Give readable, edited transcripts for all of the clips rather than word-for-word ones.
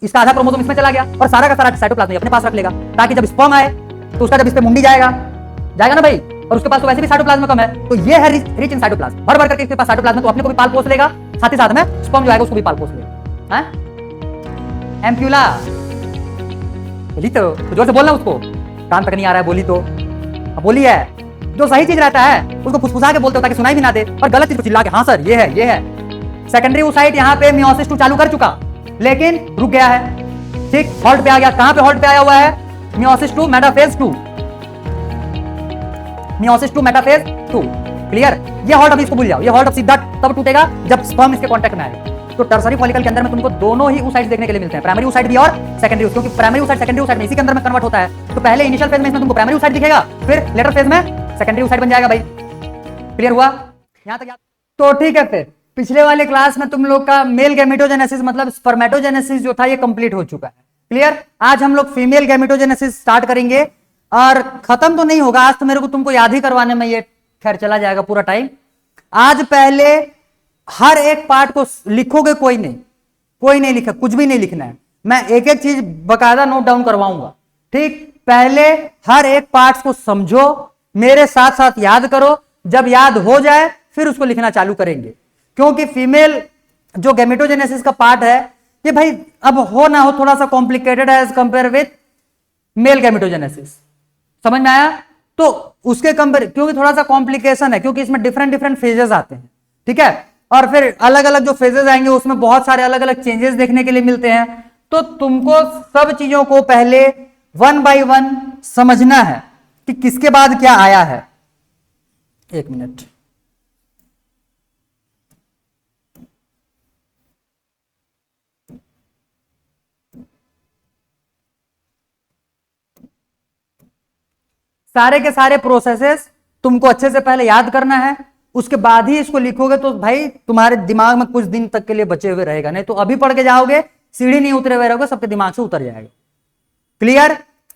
इसका आधा क्रोमोसोम इसमें चला गया और सारा का सारा साइटोप्लाज्म अपने पास रख लेगा, ताकि जब स्पर्म आए तो उसका जब इस पे मुंडी जाएगा ना भाई, और उसके पास तो वैसे भी साइटोप्लाज्म कम है, तो ये है रिच इन साइटोप्लाज्म, भर भर करके इसके पास साइटोप्लाज्म, तो अपने को भी पाल पोस लेगा, साथ ही साथ में स्पर्म जो आएगा उसको भी पाल पोस लेगा। एम्प्यूला बोली तो जोर से बोलना, उसको कान तक नहीं आ रहा है बोली तो, अब बोली है, जो सही चीज रहता है उसको फुसफुसा के बोलते हो ताकि सुनाई भी ना दे, और गलत चीज को चिल्ला के हाँ सर ये है। सेकेंडरी oocyte यहाँ पे मियोसिस 2 चालू कर चुका लेकिन रुक गया है, ठीक, हॉल्ट पे आ गया। कहां पे हॉल्ट पे आया हुआ है? Meiosis 2 metaphase 2, meiosis 2 metaphase 2, clear. ये हॉल्ट अभी इसको भूल जाओ, ये हॉल्ट अब सीधा तब टूटेगा जब स्पर्म इसके कांटेक्ट में आएगा। तो टर्सरी फॉलिकल के अंदर में तुमको दोनों ही oocytes देखने के लिए मिलते हैं, प्राइमरी oocyte भी और सेकेंडरी, क्योंकि प्राइमरी oocyte सेकेंडरी oocyte में इसी के अंदर में कन्वर्ट होता है। तो पहले इनिशियल फेज में इसमें तुमको प्राइमरी oocyte दिखेगा, फिर लेटर फेज में सेकेंडरी oocyte बन जाएगा भाई। क्लियर हुआ यहां तक? तो ठीक है, फिर पिछले वाले क्लास में तुम लोग का मेल गैमेटोजेनेसिस मतलब स्पर्मेटोजेनेसिस जो था ये कंप्लीट हो चुका है, क्लियर। आज हम लोग फीमेल गैमेटोजेनेसिस स्टार्ट करेंगे, और खत्म तो नहीं होगा आज, तो मेरे को तुमको याद ही करवाने में ये खैर चला जाएगा पूरा टाइम। आज पहले हर एक पार्ट को लिखोगे, कोई नहीं लिखा, कुछ भी नहीं लिखना है, मैं एक एक चीज बकायदा नोट डाउन करवाऊंगा, ठीक। पहले हर एक पार्ट को समझो, मेरे साथ साथ याद करो, जब याद हो जाए फिर उसको लिखना चालू करेंगे, क्योंकि फीमेल जो गैमेटोजेनेसिस का पार्ट है ये भाई अब हो ना हो थोड़ा सा कॉम्प्लिकेटेड है as compared with male gametogenesis, समझ में आया? तो उसके कंपेयर, क्योंकि थोड़ा सा कॉम्प्लिकेशन है, क्योंकि इसमें डिफरेंट फेजेस आते हैं, ठीक है, और फिर अलग अलग जो फेजेस आएंगे उसमें बहुत सारे अलग अलग चेंजेस देखने के लिए मिलते हैं। तो तुमको सब चीजों को पहले 1 by 1 समझना है कि किसके बाद क्या आया है। एक मिनट, सारे के सारे प्रोसेसेस तुमको अच्छे से पहले याद करना है, उसके बाद ही इसको लिखोगे तो भाई तुम्हारे दिमाग में कुछ दिन तक के लिए बचे हुए रहेगा, नहीं तो अभी पढ़ के जाओगे सीढ़ी नहीं उतरे हुए रहोगे, सबके दिमाग से उतर जाएगा।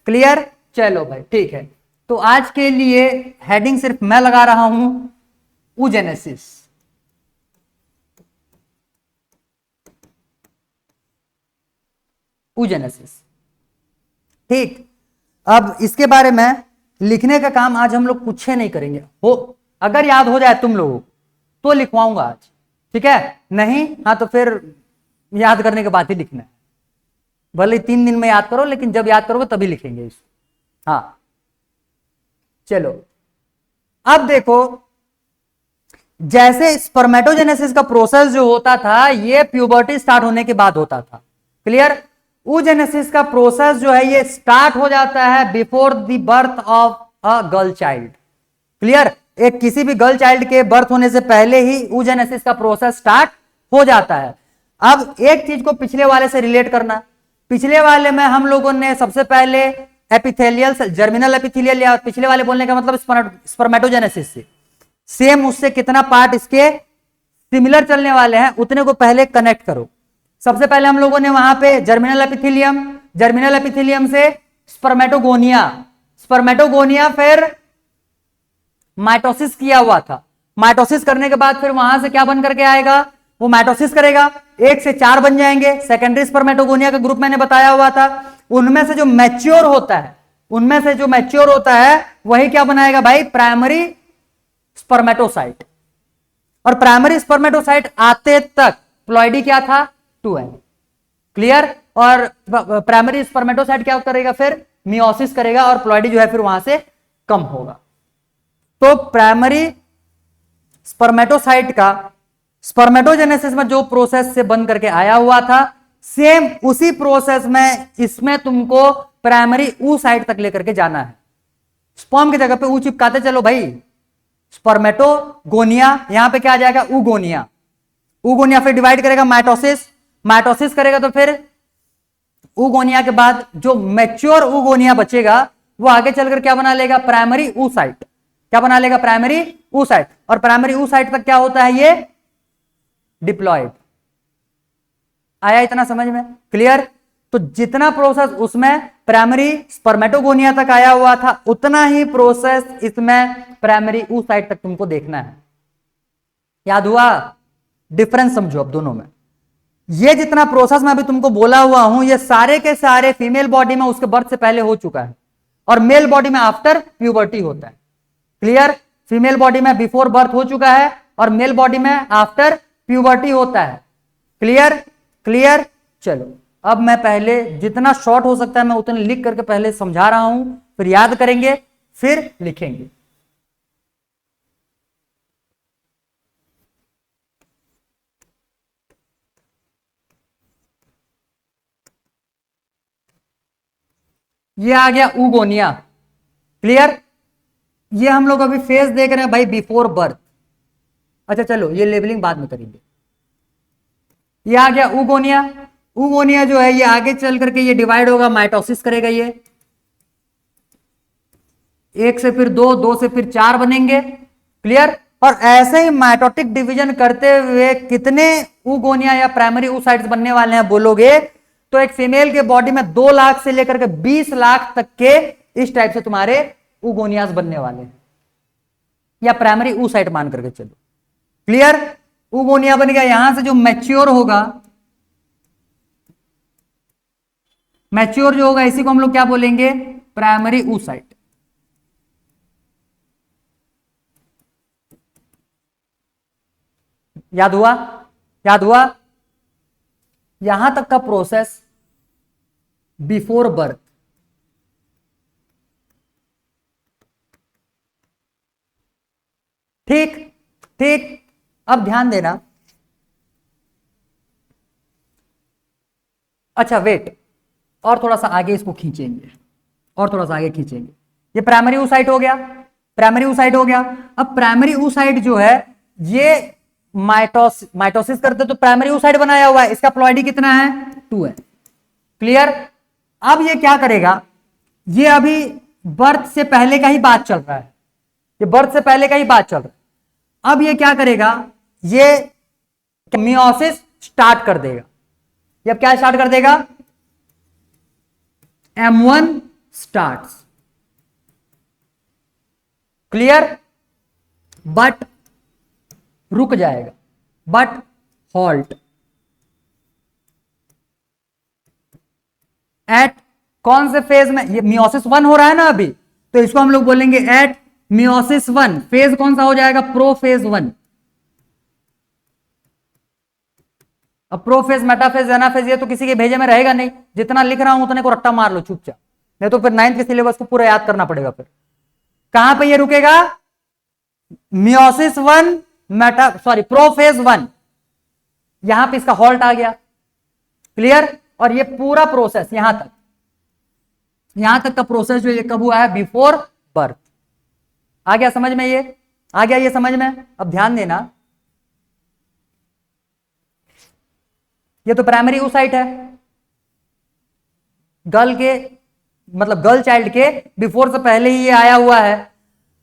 क्लियर, चलो भाई ठीक है। तो आज के लिए हेडिंग सिर्फ मैं लगा रहा हूं, oogenesis, ठीक। अब इसके बारे में लिखने का काम आज हम लोग कुछ नहीं करेंगे, हो अगर याद हो जाए तुम लोगों तो लिखवाऊंगा आज, ठीक है, नहीं हाँ तो फिर याद करने के बाद ही लिखना है, भले 3 दिन में याद करो, लेकिन जब याद करोगे तभी लिखेंगे इसको। हाँ चलो, अब देखो, जैसे स्पर्मेटोजेनेसिस का प्रोसेस जो होता था ये प्यूबर्टी स्टार्ट होने के बाद होता था, क्लियर। oogenesis का प्रोसेस जो है ये स्टार्ट हो जाता है before the birth of a girl child, clear. एक किसी भी गर्ल चाइल्ड के बर्थ होने से पहले ही oogenesis का प्रोसेस स्टार्ट हो जाता है। अब एक चीज को पिछले वाले से रिलेट करना, पिछले वाले में हम लोगों ने सबसे पहले एपिथेलियल जर्मिनल एपिथेलियल, या पिछले वाले बोलने का मतलब स्पर्मेटोजेनेसिस से सेम, उससे कितना पार्ट इसके सिमिलर चलने वाले हैं उतने को पहले कनेक्ट करो। सबसे पहले हम लोगों ने वहां पे जर्मिनल एपिथेलियम से स्पर्मेटोगोनिया फिर माइटोसिस किया हुआ था, माइटोसिस करने के बाद फिर वहां से क्या बन करके आएगा, वो माइटोसिस करेगा, 1 से 4 बन जाएंगे। सेकेंडरी स्पर्मेटोगोनिया का ग्रुप मैंने बताया हुआ था, उनमें से जो मैच्योर होता है वही क्या बनाएगा भाई, प्राइमरी स्पर्मेटोसाइट। और प्राइमरी स्पर्मेटोसाइट आते तक प्लॉइडी क्या था, 2n, क्लियर। और प्राइमरी स्पर्मेटोसाइट क्या करेगा, फिर मियोसिस करेगा, और प्लॉइडी जो है फिर वहां से कम होगा। तो प्राइमरी स्पर्मेटोसाइट का स्पर्मेटोजेनेसिस में जो प्रोसेस से बन करके आया हुआ था, सेम उसी प्रोसेस में इसमें तुमको प्राइमरी oocyte तक लेकर के जाना है। स्पर्म की जगह पे ऊ चिपकाते चलो भाई, स्पर्मेटोगोनिया, यहां पे क्या आ जाएगा, ऊगोनिया फिर डिवाइड करेगा माइटोसिस करेगा, तो फिर ऊगोनिया के बाद जो मैच्योर ऊगोनिया बचेगा वो आगे चलकर क्या बना लेगा, प्राइमरी oocyte, क्या बना लेगा, प्राइमरी oocyte। और प्राइमरी oocyte तक क्या होता है, ये डिप्लॉयड। आया इतना समझ में, क्लियर। तो जितना प्रोसेस उसमें प्राइमरी स्पर्मेटोगोनिया तक आया हुआ था, उतना ही प्रोसेस इसमें प्राइमरी oocyte तक तुमको देखना है। याद हुआ, डिफरेंस समझो अब दोनों में। ये जितना प्रोसेस मैं अभी तुमको बोला हुआ हूं, ये सारे के सारे फीमेल बॉडी में उसके बर्थ से पहले हो चुका है, और मेल बॉडी में आफ्टर प्यूबर्टी होता है। क्लियर? फीमेल बॉडी में बिफोर बर्थ हो चुका है और मेल बॉडी में आफ्टर प्यूबर्टी होता है। क्लियर? क्लियर? चलो अब मैं पहले जितना शॉर्ट हो सकता है मैं उतना लिख करके पहले समझा रहा हूं, फिर याद करेंगे, फिर लिखेंगे। ये आ गया ऊगोनिया। क्लियर? ये हम लोग अभी फेज देख रहे हैं भाई बिफोर बर्थ। अच्छा चलो ये लेबलिंग बाद में करेंगे। ये आ गया ऊगोनिया। ऊगोनिया जो है ये आगे चल करके ये डिवाइड होगा, माइटोसिस करेगा, ये एक से फिर दो, दो से फिर चार बनेंगे। क्लियर? और ऐसे ही माइटोटिक डिवीजन करते हुए कितने ऊगोनिया या प्राइमरी oocytes बनने वाले हैं बोलोगे तो एक फीमेल के बॉडी में 2 लाख से लेकर के 20 लाख तक के इस टाइप से तुम्हारे ऊगोनियास बनने वाले हैं, या प्राइमरी oocyte मान करके चलो। क्लियर? ऊगोनिया बन गया। यहां से जो मैच्योर होगा, मैच्योर जो होगा इसी को हम लोग क्या बोलेंगे? Primary oocyte। याद हुआ? याद हुआ? यहां तक का प्रोसेस बिफोर बर्थ। ठीक ठीक। अब ध्यान देना। अच्छा वेट, और थोड़ा सा आगे इसको खींचेंगे, और थोड़ा सा आगे खींचेंगे। ये प्राइमरी oocyte हो गया, प्राइमरी oocyte हो गया। अब प्राइमरी oocyte जो है ये माइटोसिस करते तो प्राइमरी oocyte बनाया हुआ है, इसका प्लॉइडी कितना है? 2 है। क्लियर? अब ये क्या करेगा? ये अभी बर्थ से पहले का ही बात चल रहा है, ये बर्थ से पहले का ही बात चल रहा है। अब ये क्या करेगा? ये मियोसिस स्टार्ट कर देगा। ये अब क्या स्टार्ट कर देगा? M1 starts. क्लियर? बट रुक जाएगा, बट हॉल्ट एट कौन से फेज में? ये मियोसिस 1 हो रहा है ना अभी, तो इसको हम लोग बोलेंगे एट मियोसिस 1। फेज कौन सा हो जाएगा? प्रोफेज 1। अब प्रोफेज, मेटाफेज, एनाफेज ये तो किसी के भेजे में रहेगा नहीं, जितना लिख रहा हूं उतने को रट्टा मार लो चुपचाप, नहीं तो फिर 9th के सिलेबस को पूरा याद करना पड़ेगा। फिर कहां पे ये रुकेगा? मियोसिस 1 प्रोफेज 1, यहां पे इसका हॉल्ट आ गया। क्लियर? और ये पूरा प्रोसेस यहां तक का प्रोसेस जो ये कब हुआ है? Before birth. आ गया समझ में? ये आ गया ये समझ में? अब ध्यान देना, ये तो प्राइमरी oocyte है, गर्ल के मतलब गर्ल चाइल्ड के बिफोर से पहले ही ये आया हुआ है।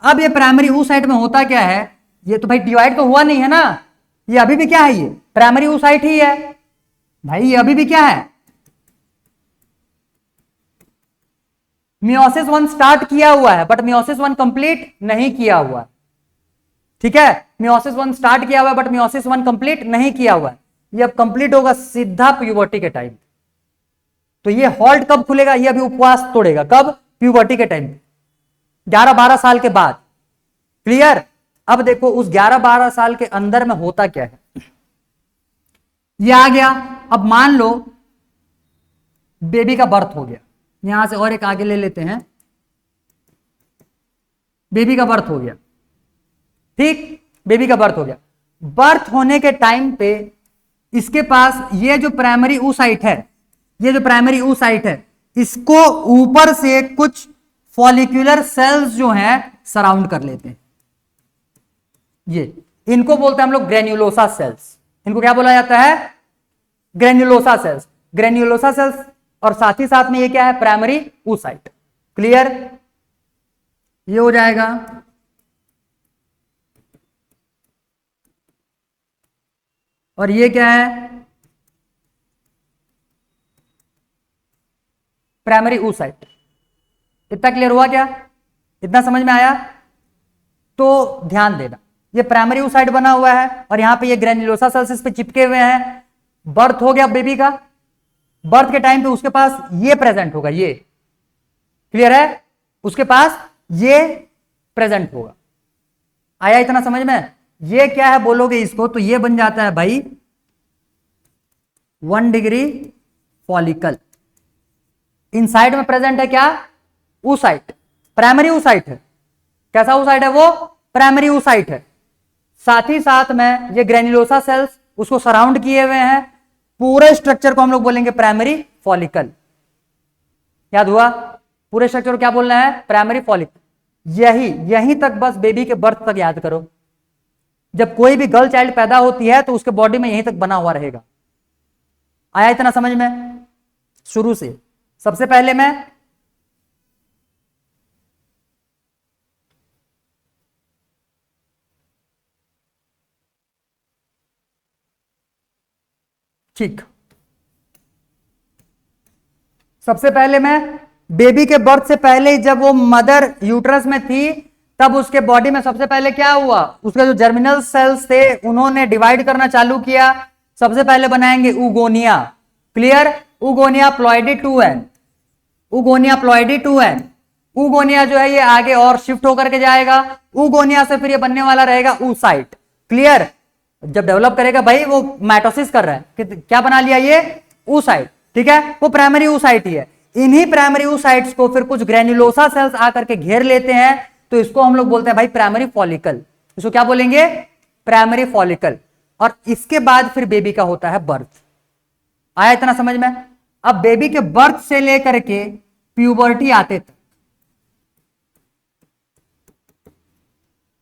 अब ये प्राइमरी oocyte में होता क्या है? ये तो भाई डिवाइड तो हुआ नहीं है ना, ये अभी भी क्या है? ये प्राइमरी oocyte ही है भाई, ये अभी भी क्या है? मियोसिस 1 स्टार्ट किया हुआ है, बट मियोसिस 1 कंप्लीट नहीं किया हुआ। ठीक है? मियोसिस 1 स्टार्ट किया हुआ है, बट मियोसिस 1 कंप्लीट नहीं किया हुआ है। ये अब कंप्लीट होगा सीधा प्यूबर्टी के टाइम। तो ये हॉल्ट कब खुलेगा? ये अभी उपवास तोड़ेगा कब? प्यूबर्टी के टाइम, 11-12 साल के बाद। क्लियर? अब देखो उस 11-12 साल के अंदर में होता क्या है। ये आ गया। अब मान लो बेबी का बर्थ हो गया, यहां से और एक आगे ले लेते हैं, बेबी का बर्थ हो गया। ठीक? बेबी का बर्थ हो गया। बर्थ होने के टाइम पे इसके पास ये जो प्राइमरी oocyte है, ये जो प्राइमरी oocyte है, इसको ऊपर से कुछ फॉलिक्यूलर सेल्स जो हैं सराउंड कर लेते हैं। ये इनको बोलते हैं हम लोग ग्रेन्युलोसा सेल्स। इनको क्या बोला जाता है? Granulosa sales. ग्रेन्युलोसा सेल्स, और साथ ही साथ में ये क्या है? Primary oocyte। क्लियर? ये हो जाएगा। और ये क्या है? Primary oocyte। इतना क्लियर हुआ क्या? इतना समझ में आया? तो ध्यान देना, ये प्राइमरी oocyte बना हुआ है और यहां पे ये ग्रेन्युलोसा सेल्स इस पे चिपके हुए हैं। बर्थ हो गया बेबी का, बर्थ के टाइम पे उसके पास ये प्रेजेंट होगा, ये क्लियर है, उसके पास ये प्रेजेंट होगा। आया इतना समझ में? ये क्या है बोलोगे इसको तो ये बन जाता है भाई 1 डिग्री फॉलिकल। इनसाइड में प्रेजेंट है क्या? oocyte, प्राइमरी oocyte है। कैसा oocyte है वो? प्राइमरी oocyte है। साथ ही साथ में ये ग्रेन्युलोसा सेल्स उसको सराउंड किए हुए हैं। पूरे स्ट्रक्चर को हम लोग बोलेंगे प्राइमरी फॉलिकल। याद हुआ? पूरे स्ट्रक्चर को क्या बोलना है? Primary follicle. यहीं तक बस बेबी के बर्थ तक याद करो। जब कोई भी गर्ल चाइल्ड पैदा होती है तो उसके बॉडी में यहीं तक बना हुआ रहेगा। आया इतना समझ में? शुरू से सबसे पहले मैं ठीक, सबसे पहले मैं बेबी के बर्थ से पहले जब वो मदर यूट्रस में थी तब उसके बॉडी में सबसे पहले क्या हुआ? उसके जो जर्मिनल सेल्स थे उन्होंने डिवाइड करना चालू किया। सबसे पहले बनाएंगे उगोनिया। Clear? उगोनिया ploidy 2n, उगोनिया ploidy 2n। उगोनिया जो है ये आगे और शिफ्ट होकर के जाएगा। उगोनिया से फिर ये बनने वाला रहेगा oocyte। क्लियर? जब डेवलप करेगा भाई वो माइटोसिस कर रहा है, क्या बना लिया ये? oocyte। ठीक है, वो प्राइमरी oocyte ही है। इन्हीं प्राइमरी oocytes को फिर कुछ ग्रेन्युलोसा सेल्स आकर के घेर लेते हैं, तो इसको हम लोग बोलते हैं भाई प्राइमरी फॉलिकल। इसको क्या बोलेंगे? Primary follicle. और इसके बाद फिर बेबी का होता है बर्थ। आया इतना समझ में? अब बेबी के बर्थ से लेकर के प्यूबर्टी आते तक,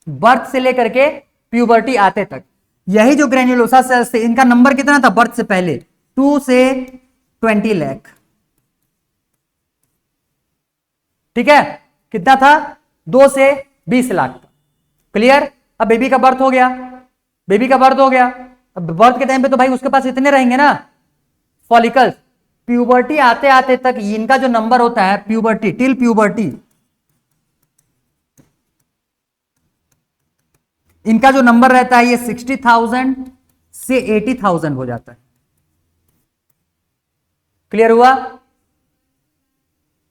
बर्थ से लेकर के प्यूबर्टी आते तक यही जो ग्रेन्युलोसा सेल्स थे इनका नंबर कितना था बर्थ से पहले? 2 से 20 लाख। ठीक है, कितना था? 2 से 20 लाख था। क्लियर? अब बेबी का बर्थ हो गया, बेबी का बर्थ हो गया। अब बर्थ के टाइम पे तो भाई उसके पास इतने रहेंगे ना फॉलिकल्स। प्यूबर्टी आते आते तक इनका जो नंबर होता है प्यूबर्टी टिल प्यूबर्टी, इनका जो नंबर रहता है ये 60,000 से 80,000 हो जाता है। क्लियर हुआ?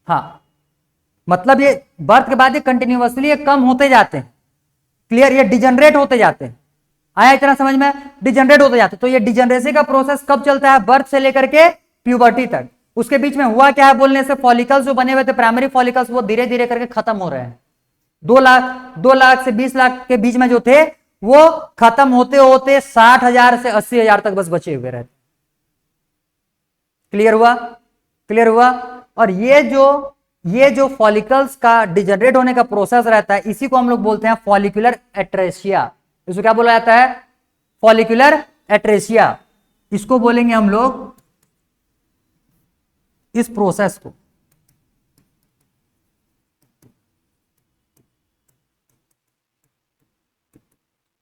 हाँ, मतलब ये बर्थ के बाद ये कंटिन्यूअसली कम होते जाते हैं। क्लियर? ये डिजनरेट होते जाते हैं। आया इतना समझ में? डिजनरेट होते जाते हैं। तो ये डिजनरेसी का प्रोसेस कब चलता है? बर्थ से लेकर के प्यूबर्टी तक। उसके बीच में हुआ क्या है बोलने से? फॉलिकल्स जो बने हुए थे प्राइमरी फॉलिकल्स वो धीरे धीरे करके खत्म हो रहे हैं। 2 लाख से 20 लाख के बीच में जो थे वो खत्म होते होते 60,000 से 80,000 तक बस बचे हुए रहते। क्लियर हुआ? क्लियर हुआ? और ये जो फॉलिकल्स का डिजनरेट होने का प्रोसेस रहता है इसी को हम लोग बोलते हैं फॉलिकुलर एट्रेसिया। इसको क्या बोला जाता है? Follicular atresia. इसको बोलेंगे हम लोग, इस प्रोसेस को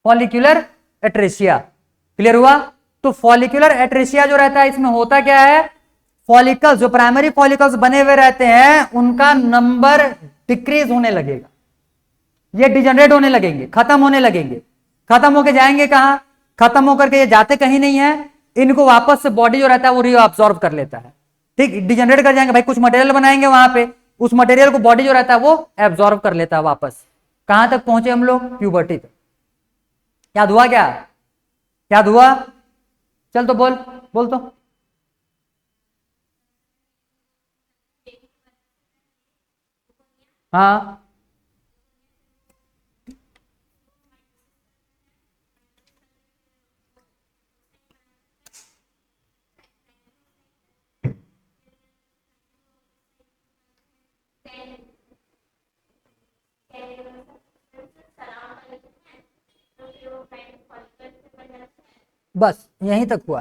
फॉलिकुलर एट्रेसिया। क्लियर हुआ? तो फॉलिकुलर एट्रेसिया जो रहता है इसमें होता क्या है? फॉलिकल्स जो प्राइमरी फॉलिकल्स बने हुए रहते हैं उनका नंबर डिक्रीज होने लगेगा, ये डिजनरेट होने लगेंगे, खत्म होने लगेंगे। खत्म होके जाएंगे कहां? खत्म होकर के ये जाते कहीं नहीं है, इनको वापस से बॉडी जो रहता है वो रीअब्सॉर्ब कर लेता है। ठीक, डिजनरेट कर जाएंगे भाई, कुछ मटेरियल बनाएंगे वहां पे, उस मटेरियल को बॉडी जो रहता है वो एब्सॉर्ब कर लेता है वापस। कहां तक पहुंचे हम लोग? प्यूबर्टी तक। याद हुआ क्या? याद हुआ? चल तो बोल, बोल तो। हाँ, बस यहीं तक हुआ।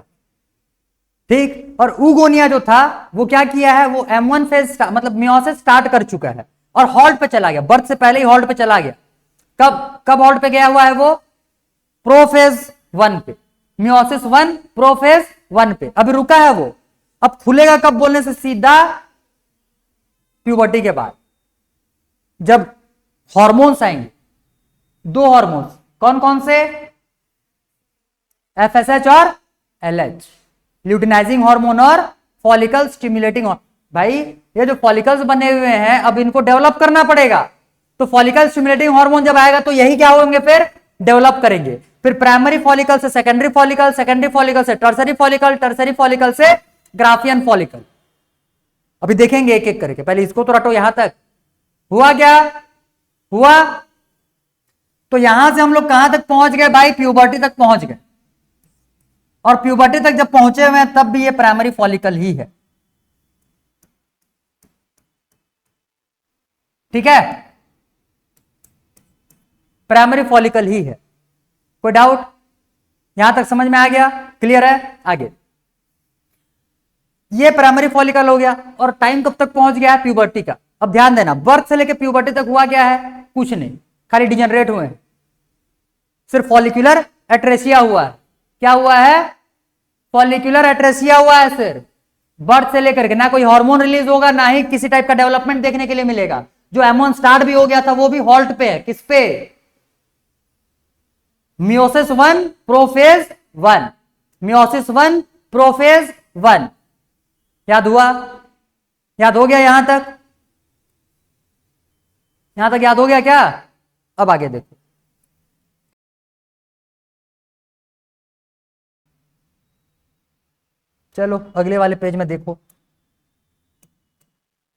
ठीक, और उगोनिया जो था वो क्या किया है? वो M1 फेज मतलब मियोसिस स्टार्ट कर चुका है और हॉल्ट पे चला गया, बर्थ से पहले ही हॉल्ट पे चला गया। कब कब हॉल्ट पे गया हुआ है वो? प्रोफेज 1 पे, मियोसिस 1 प्रोफेज 1 पे अभी रुका है वो। अब खुलेगा कब बोलने से? सीधा प्यूबर्टी के बाद, जब हॉर्मोन्स आएंगे, 2 हॉर्मोन्स। कौन कौन से? FSH और LH। ल्यूटिनाइजिंग हार्मोन और फॉलिकल स्टिमुलेटिंग। भाई ये जो फॉलिकल्स बने हुए हैं अब इनको डेवलप करना पड़ेगा, तो फॉलिकल स्टिमुलेटिंग हार्मोन जब आएगा तो यही क्या होंगे, फिर डेवलप करेंगे। फिर प्राइमरी फॉलिकल से सेकेंडरी फॉलिकल, सेकेंडरी फॉलिकल से टर्सरी फॉलिकल, टर्सरी फॉलिकल से ग्राफियन फॉलिकल। अभी देखेंगे एक एक करके, पहले इसको तो रटो। यहां तक हुआ क्या हुआ? तो यहां से हम लोग कहां तक पहुंच गए भाई? प्यूबर्टी तक पहुंच गए। और प्यूबर्टी तक जब पहुंचे हुए हैं तब भी ये प्राइमरी फॉलिकल ही है। ठीक है, प्राइमरी फॉलिकल ही है। कोई डाउट? यहां तक समझ में आ गया? क्लियर है? आगे ये प्राइमरी फॉलिकल हो गया। और टाइम कब तक पहुंच गया है? प्यूबर्टी का। अब ध्यान देना, बर्थ से लेकर प्यूबर्टी तक हुआ क्या है? कुछ नहीं, खाली डिजेनरेट हुए हैं। सिर्फ फॉलिकुलर एट्रेसिया हुआ है। क्या हुआ है? फॉलिकुलर एट्रेसिया हुआ है सिर्फ। बर्थ से लेकर के ना कोई हार्मोन रिलीज होगा, ना ही किसी टाइप का डेवलपमेंट देखने के लिए मिलेगा। जो एमोन स्टार्ट भी हो गया था वो भी हॉल्ट पे है। किस पे? Meiosis 1 prophase 1, meiosis 1 prophase 1। याद हुआ? याद हो गया? यहां तक याद हो गया क्या? अब आगे देखो। चलो अगले वाले पेज में देखो,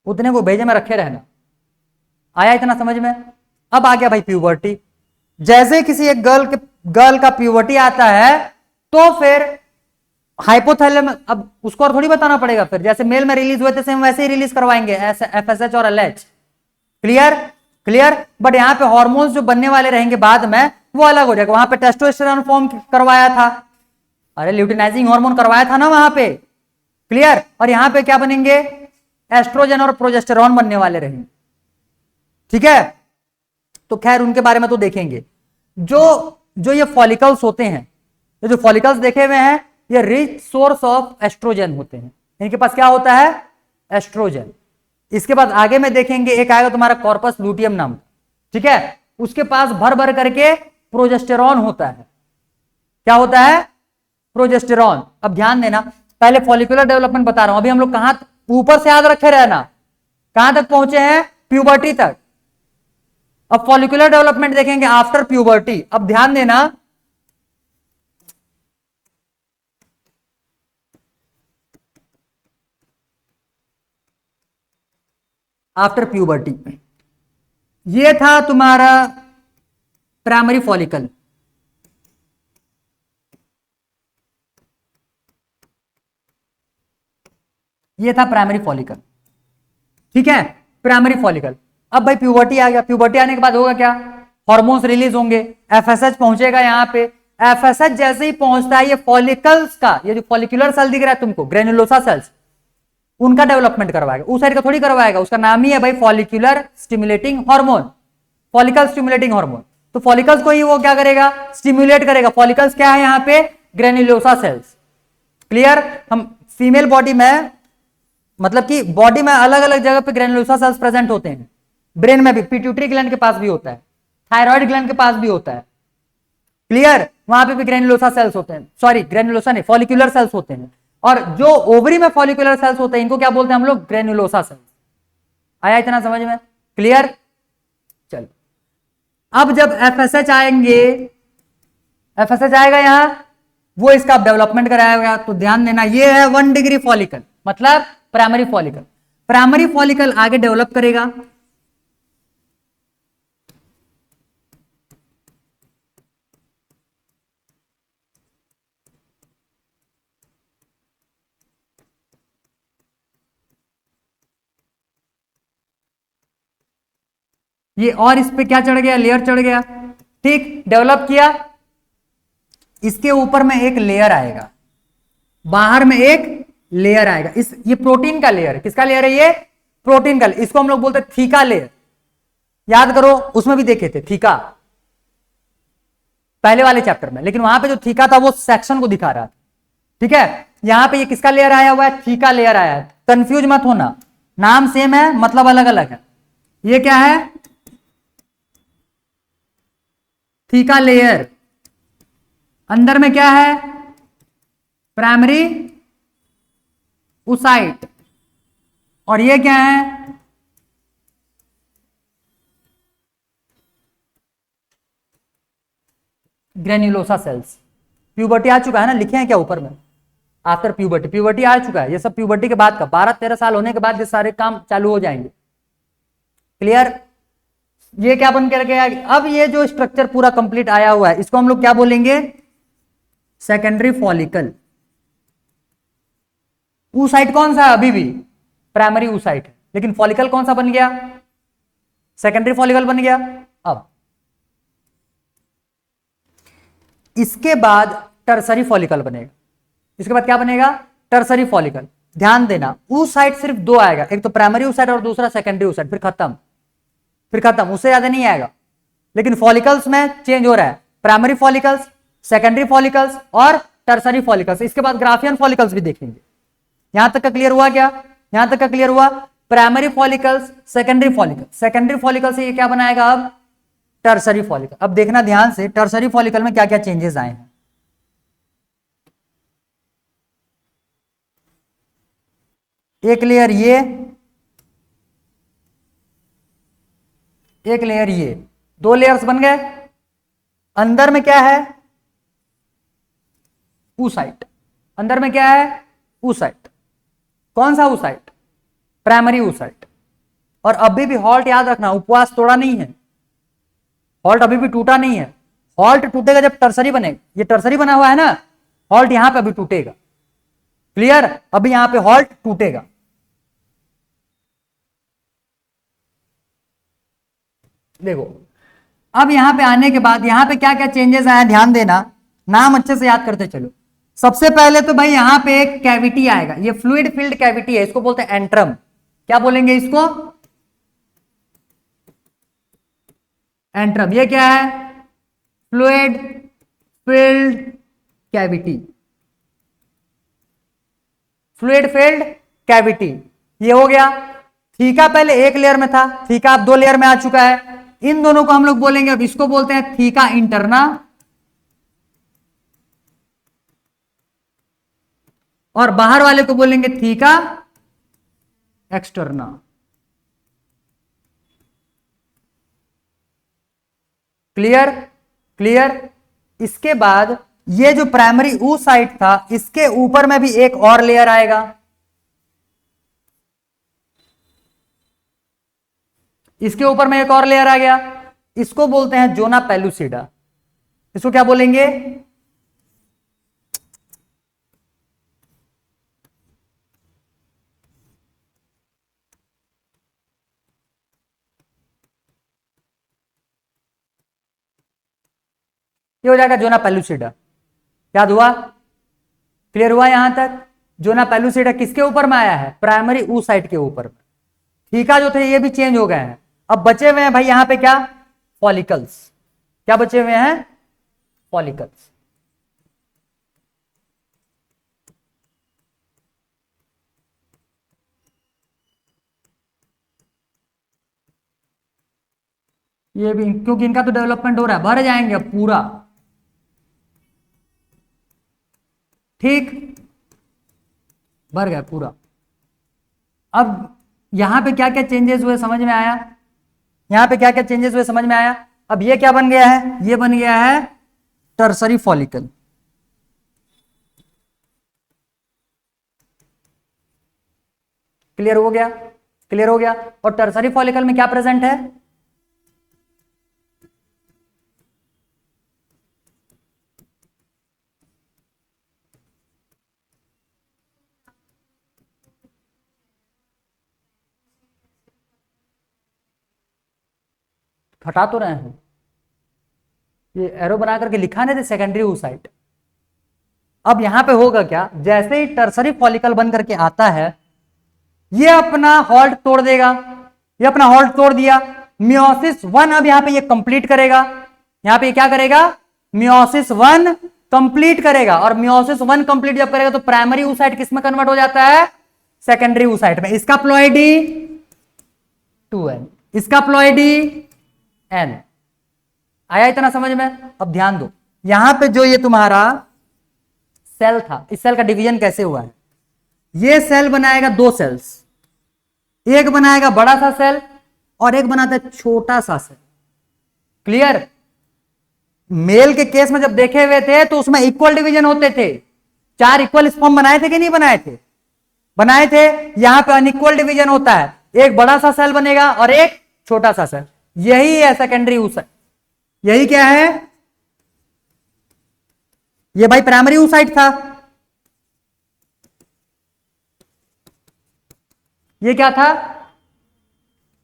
उतने को भेजे में रखे रहना। आया इतना समझ में? अब आ गया भाई प्यूबर्टी। जैसे किसी एक गर्ल का प्यूबर्टी आता है तो फिर हाइपोथैलेमस, अब उसको और थोड़ी बताना पड़ेगा, फिर जैसे मेल में रिलीज हुए थे सेम वैसे ही रिलीज करवाएंगे, एफएसएच और एलएच। क्लियर? क्लियर। बट यहां पे हार्मोन्स जो बनने वाले रहेंगे बाद में वो अलग हो जाएगा। वहां पे टेस्टोस्टेरोन फॉर्म करवाया था, अरे ल्यूटिनाइजिंग हार्मोन करवाया था ना वहां पे। क्लियर? और यहां पे क्या बनेंगे? एस्ट्रोजन और प्रोजेस्टेरॉन बनने वाले रहेंगे। ठीक है, तो खैर उनके बारे में तो देखेंगे। जो जो ये फॉलिकल्स होते हैं, ये जो फॉलिकल्स देखे हुए हैं, ये रिच सोर्स ऑफ एस्ट्रोजन होते हैं। इनके पास क्या होता है? एस्ट्रोजन। इसके बाद आगे में देखेंगे एक आएगा तुम्हारा कॉर्पस लूटियम नाम, ठीक है, उसके पास भर भर करके प्रोजेस्टेरॉन होता है। क्या होता है? प्रोजेस्टेरॉन। अब ध्यान देना, पहले फॉलिकुलर डेवलपमेंट बता रहा हूं, अभी हम लोग कहां, ऊपर से याद रखे रहना, कहां तक पहुंचे हैं? प्यूबर्टी तक। अब फॉलिकुलर डेवलपमेंट देखेंगे आफ्टर प्यूबर्टी। अब ध्यान देना, आफ्टर प्यूबर्टी ये था तुम्हारा प्राइमरी फॉलिकल। ये था प्राइमरी फॉलिकल। ठीक है, प्राइमरी फॉलिकल। अब भाई प्यूबर्टी आ गया। प्यूबर्टी आने के बाद होगा क्या? हार्मोन्स रिलीज होंगे, एफएसएच पहुंचेगा यहां पे। एफएसएच जैसे ही पहुंचता है ये फॉलिकल्स का, ये जो फॉलिकुलर सेल दिख रहा है तुमको, ग्रेनुलोसा सेल्स, उनका डेवलपमेंट करवाएगा। उस साइड का थोड़ी करवाएगा, उसका नाम ही है भाई follicular stimulating hormone, follicle stimulating hormone. तो फॉलिकल्स को ही वो क्या करेगा? स्टिमुलेट करेगा। फॉलिकल्स क्या है यहां पे? Granulosa cells. क्लियर? हम फीमेल बॉडी में, मतलब कि बॉडी में अलग अलग जगह पे ग्रेनुलोसा सेल्स प्रेजेंट होते हैं। ब्रेन में भी, पिट्यूटरी ग्लैंड के पास भी होता है, थायराइड ग्लैंड के पास भी होता है। क्लियर? वहां पे भी ग्रेनुलोसा सेल्स होते हैं, सॉरी ग्रेनुलोसा नहीं, फॉलिकुलर सेल्स होते हैं। और जो ओवरी में फॉलिकुलर सेल्स होते हैं इनको क्या बोलते हैं हम लोग? Granulosa cells. आया इतना समझ में? क्लियर? चलो अब जब एफएसएच आएंगे, एफएसएच आएगा यहां, वो इसका डेवलपमेंट कराएगा। तो ध्यान देना, ये है 1 डिग्री फॉलिकल, मतलब प्राइमरी फॉलिकल। प्राइमरी फॉलिकल आगे डेवलप करेगा। ये और इस पे क्या चढ़ गया? लेयर चढ़ गया। ठीक, डेवलप किया। इसके ऊपर में एक लेयर आएगा, बाहर में एक लेयर आएगा। इस ये प्रोटीन का लेयर है। किसका लेयर है ये? प्रोटीन का। इसको हम लोग बोलते हैं थीका लेयर। याद करो, उसमें भी देखे थे थीका पहले वाले चैप्टर में, लेकिन वहां पे जो थीका था वो सेक्शन को दिखा रहा था। ठीक है, यहां पे ये किसका लेयर आया हुआ है? थीका लेयर आया है। कंफ्यूज मत होना, नाम सेम है, मतलब अलग अलग है। ये क्या है? Theca layer. अंदर में क्या है? प्राइमरी oocyte, और ये क्या है, ग्रेन्युलोसा सेल्स। प्यूबर्टी आ चुका है ना, लिखे हैं क्या ऊपर में, आफ्टर प्यूबर्टी, प्यूबर्टी आ चुका है। ये सब प्यूबर्टी के बाद का 12-13 साल होने के बाद ये सारे काम चालू हो जाएंगे। क्लियर? ये क्या बन कर गया, अब ये जो स्ट्रक्चर पूरा कंप्लीट आया हुआ है इसको हम लोग क्या बोलेंगे, सेकेंडरी फॉलिकल। oocyte कौन सा है, अभी भी प्राइमरी oocyte है, लेकिन फॉलिकल कौन सा बन गया, सेकेंडरी फॉलिकल बन गया। अब इसके बाद टर्सरी फॉलिकल बनेगा। इसके बाद क्या बनेगा, टर्सरी फॉलिकल। ध्यान देना, oocyte सिर्फ दो आएगा, एक तो प्राइमरी oocyte और दूसरा सेकेंडरी oocyte, फिर खत्म, फिर खत्म, उससे ज्यादा नहीं आएगा। लेकिन फॉलिकल्स में चेंज हो रहा है, प्राइमरी फॉलिकल्स, सेकेंडरी फॉलिकल्स और टर्सरी फॉलिकल्स। इसके बाद ग्राफियन फॉलिकल्स भी देखेंगे। यहां तक का क्लियर हुआ क्या, यहां तक का क्लियर हुआ, primary follicles, secondary follicles, secondary follicle से ये क्या बनाएगा अब, टर्सरी फॉलिकल। अब देखना ध्यान से, टर्सरी फॉलिकल में क्या क्या चेंजेस आए हैं। एक लेयर ये, एक लेयर ये, दो लेयर्स बन गए। अंदर में क्या है, oocyte, अंदर में क्या है, oocyte। कौन सा oocyte, प्राइमरी oocyte। और अभी भी हॉल्ट याद रखना, उपवास तोड़ा नहीं है, हॉल्ट अभी भी टूटा नहीं है। हॉल्ट टूटेगा जब टर्सरी बनेगा, ये टर्सरी बना हुआ है ना, हॉल्ट यहां पे अभी टूटेगा। क्लियर? अभी यहां पे हॉल्ट टूटेगा। देखो अब यहां पे आने के बाद यहां पे क्या क्या चेंजेस आया, ध्यान देना, नाम अच्छे से याद करते चलो। सबसे पहले तो भाई यहां पे एक कैविटी आएगा, ये फ्लूइड फिल्ड कैविटी है, इसको बोलते हैं एंट्रम। क्या बोलेंगे इसको, एंट्रम। ये क्या है, fluid filled cavity, fluid filled cavity, ये हो गया। थीका पहले एक लेयर में था, थीका अब दो लेयर में आ चुका है। इन दोनों को हम लोग बोलेंगे, अब इसको बोलते हैं थीका इंटरना, और बाहर वाले को बोलेंगे थीका एक्सटर्ना। क्लियर? क्लियर? इसके बाद ये जो प्राइमरी oocyte था, इसके ऊपर में भी एक और लेयर आएगा, इसके ऊपर में एक और लेयर आ गया, इसको बोलते हैं जोना पेलुसिडा। इसको क्या बोलेंगे, ये हो जाएगा जोना पेलुसिडा। याद हुआ, क्लियर हुआ यहां तक? जोना पेलुसिडा किसके ऊपर में आया है, प्राइमरी oocyte के ऊपर में। थीका जो थे ये भी चेंज हो गए हैं। अब बचे हुए हैं भाई यहां पे क्या, फॉलिकल्स। क्या बचे हुए हैं, फॉलिकल्स। ये भी क्योंकि इनका तो डेवलपमेंट हो रहा है, भर जाएंगे अब पूरा, ठीक, भर गया पूरा। अब यहां पे क्या क्या चेंजेस हुए समझ में आया, यहां पे क्या क्या चेंजेस हुए समझ में आया। अब ये क्या बन गया है, ये बन गया है टर्सरी फॉलिकल। क्लियर हो गया, क्लियर हो गया। और टर्सरी फॉलिकल में क्या प्रेजेंट है, हटा तो रहे हैं, ये एरो बना करके लिखा नहीं थे, सेकेंडरी oocyte। अब यहां पे होगा क्या, जैसे ही टर्सरी फॉलिकल बन करके आता है, ये अपना हॉल्ट तोड़ देगा, ये अपना हॉल्ट तोड़ दिया। मियोसिस 1 अब यहां पे ये कंप्लीट करेगा, यहां पे क्या करेगा, मियोसिस 1 कंप्लीट करेगा। और मियोसिस 1 कंप्लीट जब करेगा तो प्राइमरी oocyte किस में कन्वर्ट हो जाता है, सेकेंडरी oocyte में। इसका प्लॉइडी 2n, इसका प्लॉइडी n। आया इतना समझ में? अब ध्यान दो, यहां पे जो ये तुम्हारा सेल था, इस सेल का डिवीजन कैसे हुआ है, ये सेल बनाएगा दो सेल्स, एक बनाएगा बड़ा सा सेल और एक बनाता है छोटा सा सेल। क्लियर? मेल के केस में जब देखे हुए थे तो उसमें इक्वल डिवीजन होते थे, 4 इक्वल स्पर्म बनाए थे कि नहीं बनाए थे? बनाए थे। यहां पे अनइक्वल डिवीजन होता है, एक बड़ा सा सेल बनेगा और एक छोटा सा सेल। यही है सेकेंडरी oocyte। यही क्या है? ये भाई प्राइमरी oocyte था। ये क्या था?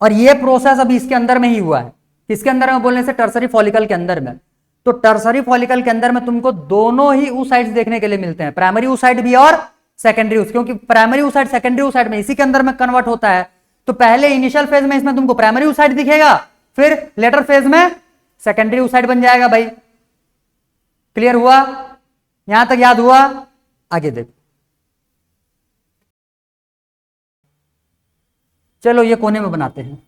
और ये प्रोसेस अभी इसके अंदर में ही हुआ है। किसके अंदर में बोलने से? टर्सरी फॉलिकल के अंदर में। तो टर्सरी फॉलिकल के अंदर में तुमको दोनों ही oocytes देखने के लिए मिलते हैं, प्राइमरी oocyte भी और सेकेंडरी oocyte, क्योंकि प्राइमरी oocyte सेकेंडरी oocyte में इसी के अंदर में कन्वर्ट होता है। तो पहले इनिशियल फेज में इसमें तुमको प्राइमरी oocyte दिखेगा, फिर लेटर फेज में सेकेंडरी oocyte बन जाएगा भाई। क्लियर हुआ? यहां तक याद हुआ? आगे देखो, चलो ये कोने में बनाते हैं।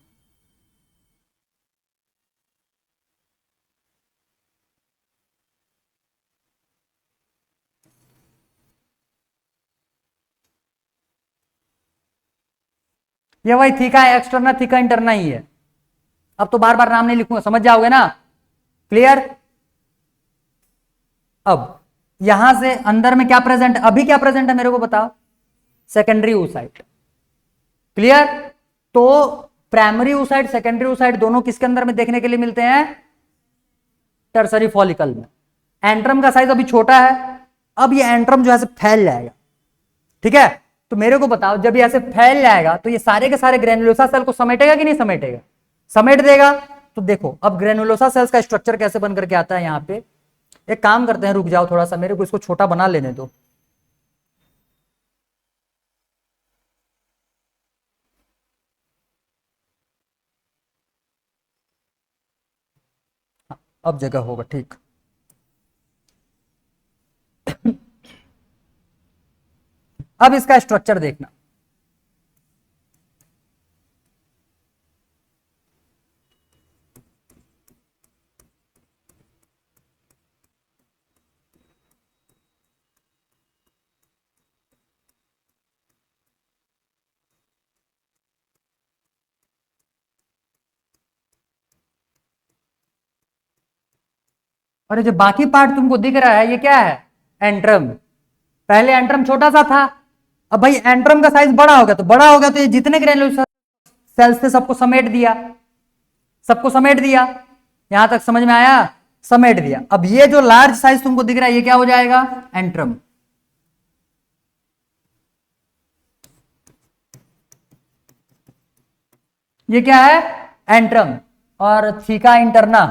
ये भाई थीका एक्सटर्ना थीका इंटरना ही है। अब तो बार बार नाम नहीं लिखूंगा, समझ जाओगे ना? क्लियर? अब यहां से अंदर में क्या प्रेजेंट, अभी क्या प्रेजेंट है मेरे को बताओ? Secondary oocyte। क्लियर? तो प्राइमरी oocyte सेकेंडरी oocyte दोनों किसके अंदर में देखने के लिए मिलते हैं? टर्सरी फॉलिकल में। एंट्रम का साइज अभी छोटा है, अब ये एंट्रम जो है फैल जाएगा। ठीक है? तो मेरे को बताओ, जब ये ऐसे फैल जाएगा तो ये सारे के सारे ग्रेनुलोसा सेल को समेटेगा कि नहीं समेटेगा? समेट देगा। तो देखो अब ग्रेनुलोसा सेल्स का स्ट्रक्चर कैसे बन करके आता है यहां पे। एक काम करते हैं, रुक जाओ थोड़ा सा, मेरे को इसको छोटा बना लेने दो। अब जगह होगा ठीक। अब इसका स्ट्रक्चर देखना। और ये जो बाकी पार्ट तुमको दिख रहा है ये क्या है? एंट्रम। पहले एंट्रम छोटा सा था, अब भाई एंट्रम का साइज बड़ा हो गया, तो बड़ा हो गया तो ये जितने ग्रेनुलोसा सेल्स थे सबको समेट दिया, सबको समेट दिया। यहां तक समझ में आया? समेट दिया। अब ये जो लार्ज साइज तुमको दिख रहा है ये क्या हो जाएगा? एंट्रम। ये क्या है? एंट्रम। और थीका इंटरना,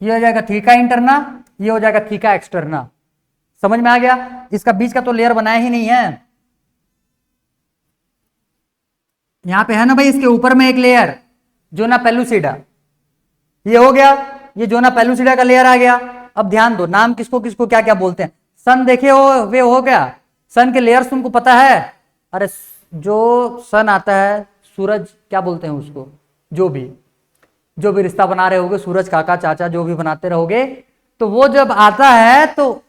ये हो जाएगा थीका इंटरना, ये हो जाएगा थीका एक्सटर्ना। समझ में आ गया? इसका बीच का तो लेयर बनाया ही नहीं है। यहां पे है ना भाई, इसके ऊपर में एक लेयर जोना पेलुसिडा, ये हो गया, ये जोना पेलुसिडा का लेयर आ गया। अब ध्यान दो, नाम किसको किसको क्या क्या बोलते हैं। सन देखे हो वे हो गया, सन के लेयर्स तुमको पता है? अरे जो सन आता है, सूरज क्या बोलते हैं उसको, जो भी रिश्ता बना रहे होगे, सूरज काका चाचा जो भी बनाते रहोगे, तो वो जब आता है तो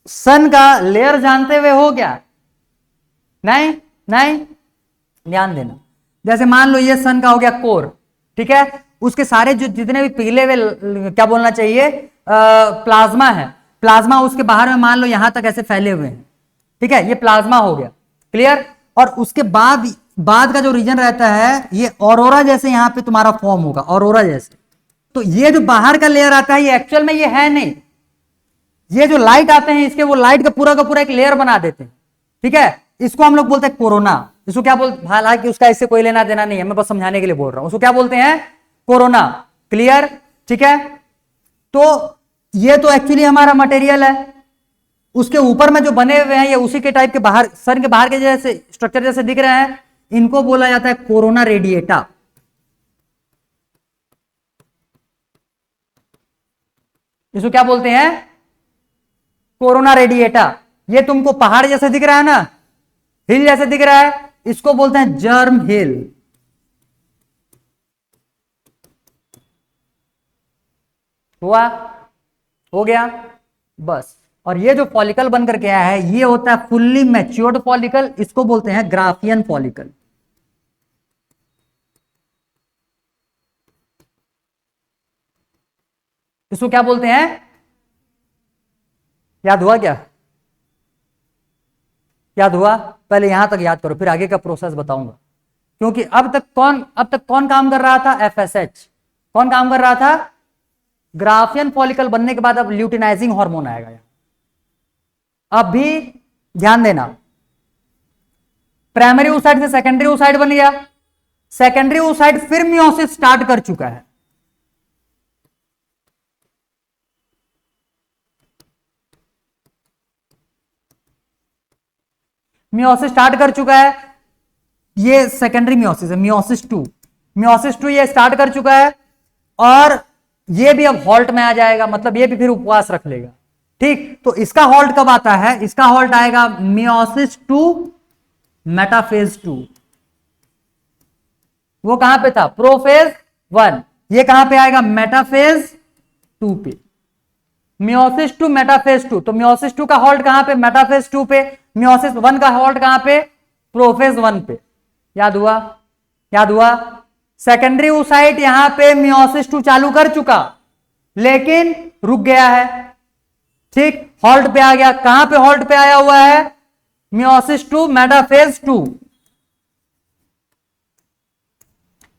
सन का लेयर जानते हुए हो क्या? नहीं नहीं, ध्यान देना। जैसे मान लो ये सन का हो गया कोर, ठीक है, उसके सारे जो जितने भी पिघले हुए क्या बोलना चाहिए प्लाज्मा है, प्लाज्मा उसके बाहर में मान लो यहां तक ऐसे फैले हुए हैं। ठीक है, ये प्लाज्मा हो गया। क्लियर? और उसके बाद का जो रीजन रहता है ये ऑरोरा जैसे यहां पे तुम्हारा फॉर्म होगा, ऑरोरा जैसे। तो ये जो बाहर का लेयर आता है ये एक्चुअल में ये है नहीं, ये जो लाइट आते हैं इसके, वो लाइट का पूरा एक लेयर बना देते हैं। ठीक है, इसको हम लोग बोलते हैं कोरोना। इसको क्या बोलते, हालांकि उसका इससे कोई लेना देना नहीं है, मैं बस समझाने के लिए बोल रहा हूं। उसको क्या बोलते हैं? कोरोना। क्लियर? ठीक है, तो ये तो एक्चुअली हमारा मटेरियल है, उसके ऊपर में जो बने हुए हैं ये उसी के टाइप के बाहर, सन के बाहर के जैसे स्ट्रक्चर जैसे दिख रहे हैं, इनको बोला जाता है कोरोना रेडिएटा। इसको क्या बोलते हैं? Corona radiata. ये तुमको पहाड़ जैसे दिख रहा है ना, हिल जैसे दिख रहा है, इसको बोलते हैं जर्म हिल। हुआ? हो गया? बस। और ये जो फॉलिकल बनकर के आया है ये होता है फुल्ली मैच्योर्ड फॉलिकल, इसको बोलते हैं ग्राफियन फॉलिकल। इसको क्या बोलते हैं, याद हुआ क्या? याद हुआ? पहले यहां तक याद करो, फिर आगे का प्रोसेस बताऊंगा। क्योंकि अब तक कौन काम कर रहा था? एफएसएच। कौन काम कर रहा था? ग्राफियन फॉलिकल बनने के बाद अब ल्यूटिनाइजिंग हार्मोन आएगा। अब भी ध्यान देना, प्राइमरी oocyte से सेकेंडरी oocyte बन गया, सेकेंडरी oocyte फिर मियोसिस स्टार्ट कर चुका है। मियोसिस स्टार्ट कर चुका है, ये सेकेंडरी मियोसिस है, मियोसिस टू ये स्टार्ट कर चुका है, और ये भी अब हॉल्ट में आ जाएगा, मतलब ये भी फिर उपवास रख लेगा। ठीक, तो इसका हॉल्ट कब आता है? इसका हॉल्ट आएगा मियोसिस टू मेटाफेज 2। वो कहां पे था? प्रोफेज 1। ये कहां पे आएगा? मेटाफेज 2 पे। मियोसिस टू मेटाफेज 2, तो मियोसिस 2 का हॉल्ट कहां पे? मेटाफेज 2 पे। मियोसिस 1 का हॉल्ट कहां पे? प्रोफेज 1 पे। याद हुआ? याद हुआ? सेकेंडरी oocyte यहां पे मियोसिस 2 चालू कर चुका, लेकिन रुक गया है। ठीक, हॉल्ट पे आ गया। कहां पे हॉल्ट पे आया हुआ है? Meiosis to metaphase 2।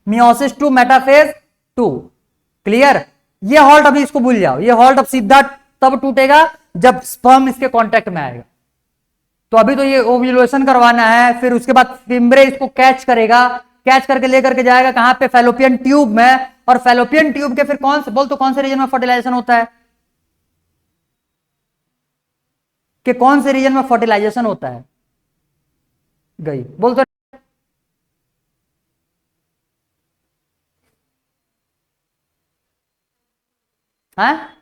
Meiosis to metaphase 2। Clear? ये हॉल्ट अभी इसको भूल जाओ, ये हॉल्ट अब सीधा तब टूटेगा जब स्पर्म इसके कांटेक्ट में आएगा। तो अभी तो ये ओव्यूलेशन करवाना है, फिर उसके बाद फिम्ब्रे इसको कैच करेगा, कैच करके लेकर के जाएगा कहां पे? फैलोपियन ट्यूब में। और फैलोपियन ट्यूब के फिर कौन से, बोल तो कौन से रीजन में फर्टिलाइजेशन होता है? कि कौन से रीजन में फर्टिलाइजेशन होता है? गई बोल तो। हाँ,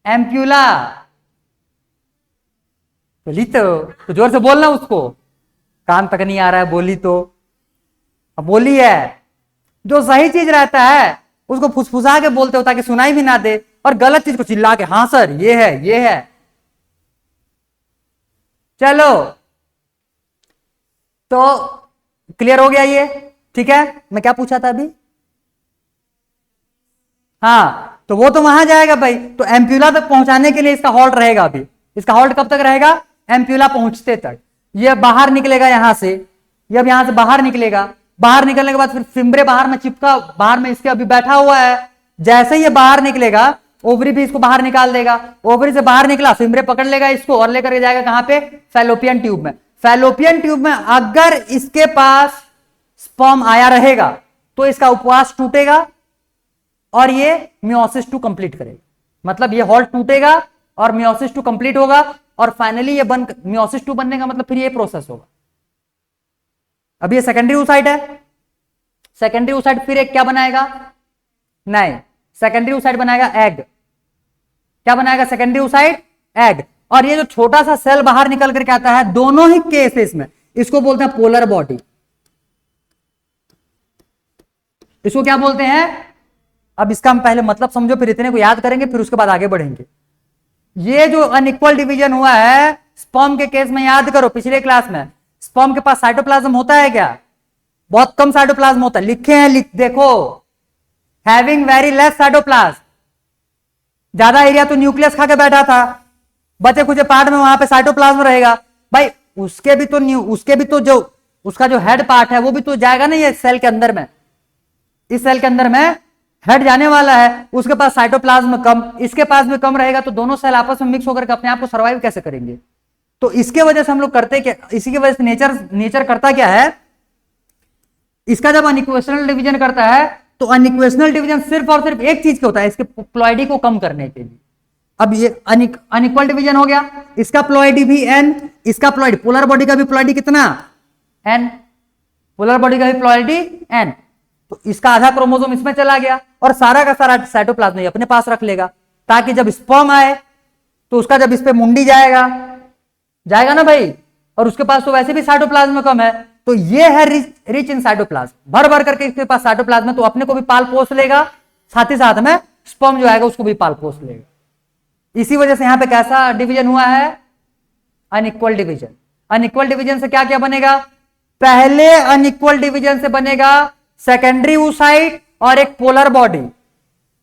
एम्प्यूला। बोली तो जोर से बोलना उसको, कान तक नहीं आ रहा है, बोली तो। अब बोली है, जो सही चीज रहता है उसको फुसफुसा के बोलते हो ताकि सुनाई भी ना दे, और गलत चीज को चिल्ला के हाँ सर ये है ये है। चलो, तो क्लियर हो गया ये? ठीक है, मैं क्या पूछा था अभी? हाँ, तो वो तो वहां जाएगा भाई, तो एम्प्यूला तक पहुंचाने के लिए इसका हॉल्ट रहेगा। अभी इसका हॉल्ट कब तक रहेगा? एम्प्यूला पहुंचते तक। ये बाहर निकलेगा यहां से, ये अब यहां से बाहर निकलेगा, बाहर निकलने के बाद फिर फिम्ब्रे बाहर में चिपका, बाहर में इसके अभी बैठा हुआ है। जैसे ही ये बाहर निकलेगा, ओवरी भी इसको बाहर निकाल देगा। ओवरी से बाहर निकला, फिम्ब्रे पकड़ लेगा इसको और लेकर के जाएगा कहां पे? फैलोपियन ट्यूब में। फैलोपियन ट्यूब में अगर इसके पास स्पर्म आया रहेगा तो इसका उपवास टूटेगा और ये मियोसिस 2 कंप्लीट करेगा। मतलब ये हॉल्ट टूटेगा और मियोसिस 2 कंप्लीट होगा, और फाइनली ये मियोसिस 2 बनने का मतलब फिर ये प्रोसेस होगा। अब ये सेकेंडरी oocyte है, सेकेंडरी oocyte फिर एक क्या बनाएगा? नहीं, सेकेंडरी oocyte बनाएगा एग। क्या बनाएगा सेकेंडरी oocyte? एग। और ये जो छोटा सा सेल बाहर निकल करके आता है, दोनों ही केसेस में इसको बोलते हैं पोलर बॉडी। इसको क्या बोलते हैं? अब इसका हम पहले मतलब समझो, फिर इतने को याद करेंगे, फिर उसके बाद आगे बढ़ेंगे। ये जो अनइक्वल डिवीजन हुआ है स्पर्म के केस में, याद करो पिछले क्लास में, स्पर्म के पास साइटोप्लाज्म होता है क्या? बहुत कम साइटोप्लाज्म होता है। लिखे हैं, देखो, हैविंग वेरी लेस साइटोप्लाज्म। ज्यादा एरिया तो न्यूक्लियस खा के बैठा था, बचे कुछ पार्ट में वहां पे साइटोप्लाज्म रहेगा। भाई उसके भी तो जो उसका जो हेड पार्ट है वो भी तो जाएगा ना ये सेल के अंदर में। इस सेल के अंदर में हेड जाने वाला है, उसके पास साइटोप्लाज्म कम, इसके पास भी कम रहेगा, तो दोनों सेल आपस में मिक्स होकर के अपने आप को सर्वाइव कैसे करेंगे? तो इसके वजह से हम लोग करते क्या, इसी की वजह से नेचर करता क्या है, इसका जब अनइक्वेशनल डिवीजन करता है तो अनइक्वेशनल डिवीजन सिर्फ और सिर्फ एक चीज के होता है, इसके प्लॉइडी को कम करने के लिए। अब ये अनइक्वल डिवीजन हो गया, इसका प्लॉइडी भी एन, इसका प्लॉइडी, पोलर बॉडी का भी प्लॉइडी कितना? एन। पोलर बॉडी का भी प्लॉइडी एन। तो इसका आधा क्रोमोसोम इसमें चला गया और सारा का सारा साइटोप्लाज्म अपने पास रख लेगा, ताकि जब स्पर्म आए तो उसका जब इस पे मुंडी जाएगा ना भाई, और उसके पास तो वैसे भी साइटोप्लाज्म कम है, तो ये है रिच इन साइटोप्लाज्म, भर भर करके इसके पास साइटोप्लाज्म है, तो अपने को भी पाल पोस लेगा, साथ ही साथ में स्पर्म जो आएगा उसको भी पाल पोस लेगा। इसी वजह से यहां पे कैसा डिवीजन हुआ है, अनइक्वल डिवीजन। अनइक्वल डिवीजन से क्या क्या बनेगा, पहले अनइक्वल डिवीजन से बनेगा सेकेंडरी oocyte और एक पोलर बॉडी,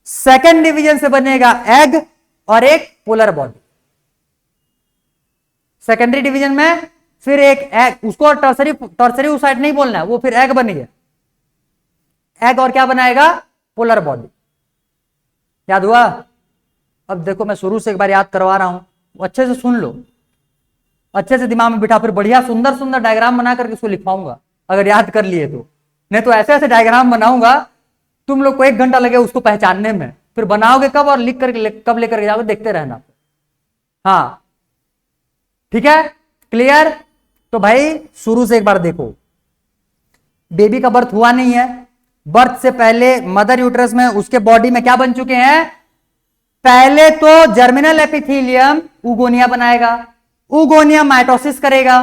सेकेंड डिवीजन से बनेगा एग और एक पोलर बॉडी। सेकेंडरी डिवीजन में फिर एक एग, उसको टर्सरी oocyte नहीं बोलना है, वो फिर एग बन गया, एग और क्या बनाएगा, पोलर बॉडी। याद हुआ? अब देखो मैं शुरू से एक बार याद करवा रहा हूं, अच्छे से सुन लो, अच्छे से दिमाग में बिठा, फिर बढ़िया सुंदर सुंदर डायग्राम बना करके उसको लिखवाऊंगा अगर याद कर लिए तो। नहीं तो ऐसे ऐसे डायग्राम बनाऊंगा तुम लोग को 1 घंटा लगे उसको पहचानने में, फिर बनाओगे कब और लिख करके कब लेकर जाओगे, देखते रहना। हाँ ठीक है, क्लियर? तो भाई शुरू से एक बार देखो, बेबी का बर्थ हुआ नहीं है, बर्थ से पहले मदर यूट्रस में उसके बॉडी में क्या बन चुके हैं, पहले तो जर्मिनल एपिथेलियम उगोनिया बनाएगा, उगोनिया माइटोसिस करेगा,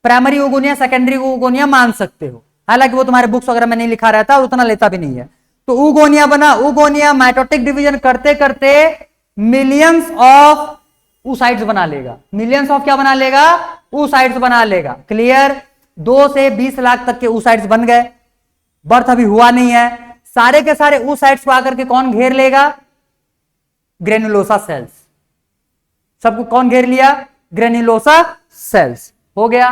प्राइमरी उगोनिया सेकेंडरी उगोनिया मान सकते हो, हालांकि वो तुम्हारे बुक्स वगैरह में नहीं लिखा रहता और उतना लेता भी नहीं है। तो उगोनिया बना, उगोनिया माइटोटिक डिवीजन करते करते मिलियंस ऑफ oocytes बना लेगा, मिलियंस ऑफ क्या बना लेगा, oocytes बना लेगा। क्लियर? 2 से 20 लाख तक के oocytes बन गए, बर्थ अभी हुआ नहीं है, सारे के सारे oocytes को आकर के कौन घेर लेगा, ग्रेनुलोसा सेल्स। सबको कौन घेर लिया, ग्रेनुलोसा सेल्स। हो गया।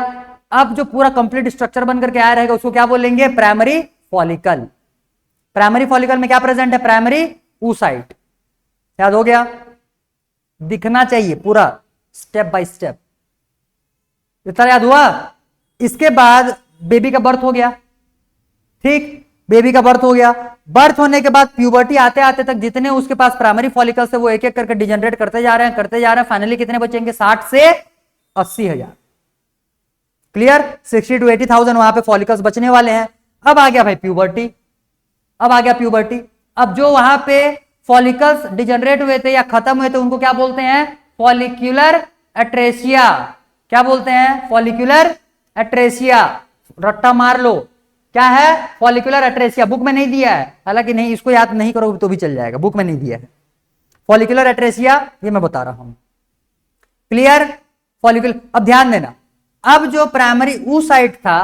अब जो पूरा कंप्लीट स्ट्रक्चर बनकर के आया रहेगा उसको क्या बोलेंगे, प्राइमरी फॉलिकल। प्राइमरी फॉलिकल में क्या प्रेजेंट है, प्राइमरी oocyte। याद हो गया? दिखना चाहिए पूरा स्टेप बाय स्टेप, इतना याद हुआ? इसके बाद बेबी का बर्थ हो गया, ठीक, बेबी का बर्थ हो गया। बर्थ होने के बाद प्यूबर्टी आते आते तक जितने उसके पास प्राइमरी फॉलिकल से वो एक एक करके डिजेनरेट करते जा रहे हैं, फाइनली कितने बचेंगे, 60 से 80 हजार। क्लियर? 60 to 80,000 वहां पे फॉलिकल्स बचने वाले हैं। अब आ गया भाई प्यूबर्टी, अब आ गया प्यूबर्टी। अब जो वहां पे फॉलिकल्स डिजेनरेट हुए थे या खत्म हुए थे उनको क्या बोलते हैं, फॉलिक्यूलर एट्रेसिया। क्या बोलते हैं, फॉलिक्यूलर एट्रेसिया। रट्टा मार लो, क्या है, फॉलिक्यूलर एट्रेसिया। बुक में नहीं दिया है, हालांकि नहीं, इसको याद नहीं करोगे तो भी चल जाएगा, बुक में नहीं दिया है। फॉलिक्यूलर एट्रेसिया ये मैं बता रहा हूं। क्लियर? फॉलिक्यूलर। अब ध्यान देना, अब जो प्राइमरी oocyte था,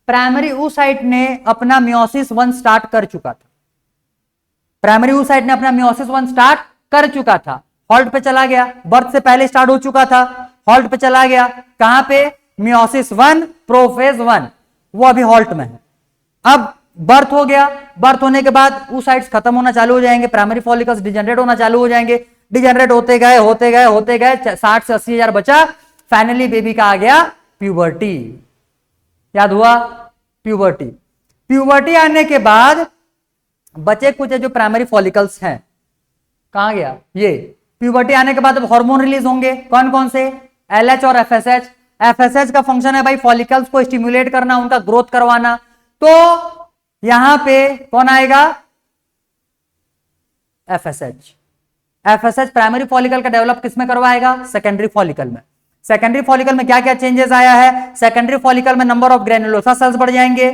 प्राइमरी oocyte ने अपना मियोसिस 1 स्टार्ट कर चुका था, प्राइमरी oocyte ने अपना मियोसिस 1 स्टार्ट कर चुका था, हॉल्ट पे चला गया, बर्थ से पहले स्टार्ट हो चुका था, हॉल्ट पे चला गया, कहां पे, मियोसिस 1 प्रोफेज 1, वो अभी हॉल्ट में है। अब बर्थ हो गया, बर्थ होने के बाद oocytes खत्म होना चालू हो जाएंगे, प्राइमरी फॉलिकल्स डिजेनरेट होना चालू हो जाएंगे, डिजेनरेट होते गए 60 से 80 हजार बचा, फाइनली बेबी का आ गया प्यूबर्टी। याद हुआ? प्यूबर्टी। प्यूबर्टी आने के बाद बचे कुछ जो प्राइमरी फॉलिकल्स हैं, कहां गया ये, प्यूबर्टी आने के बाद अब हार्मोन रिलीज होंगे, कौन कौन से, LH और FSH। FSH का फंक्शन है भाई फॉलिकल्स को स्टिमुलेट करना, उनका ग्रोथ करवाना। तो यहां पे कौन आएगा, FSH। FSH प्राइमरी फॉलिकल का डेवलप किसमें करवाएगा, सेकेंडरी फॉलिकल में। सेकेंडरी फॉलिकल में क्या क्या चेंजेस आया है, सेकेंडरी फॉलिकल में नंबर ऑफ ग्रेनुलोसा सेल्स बढ़ जाएंगे,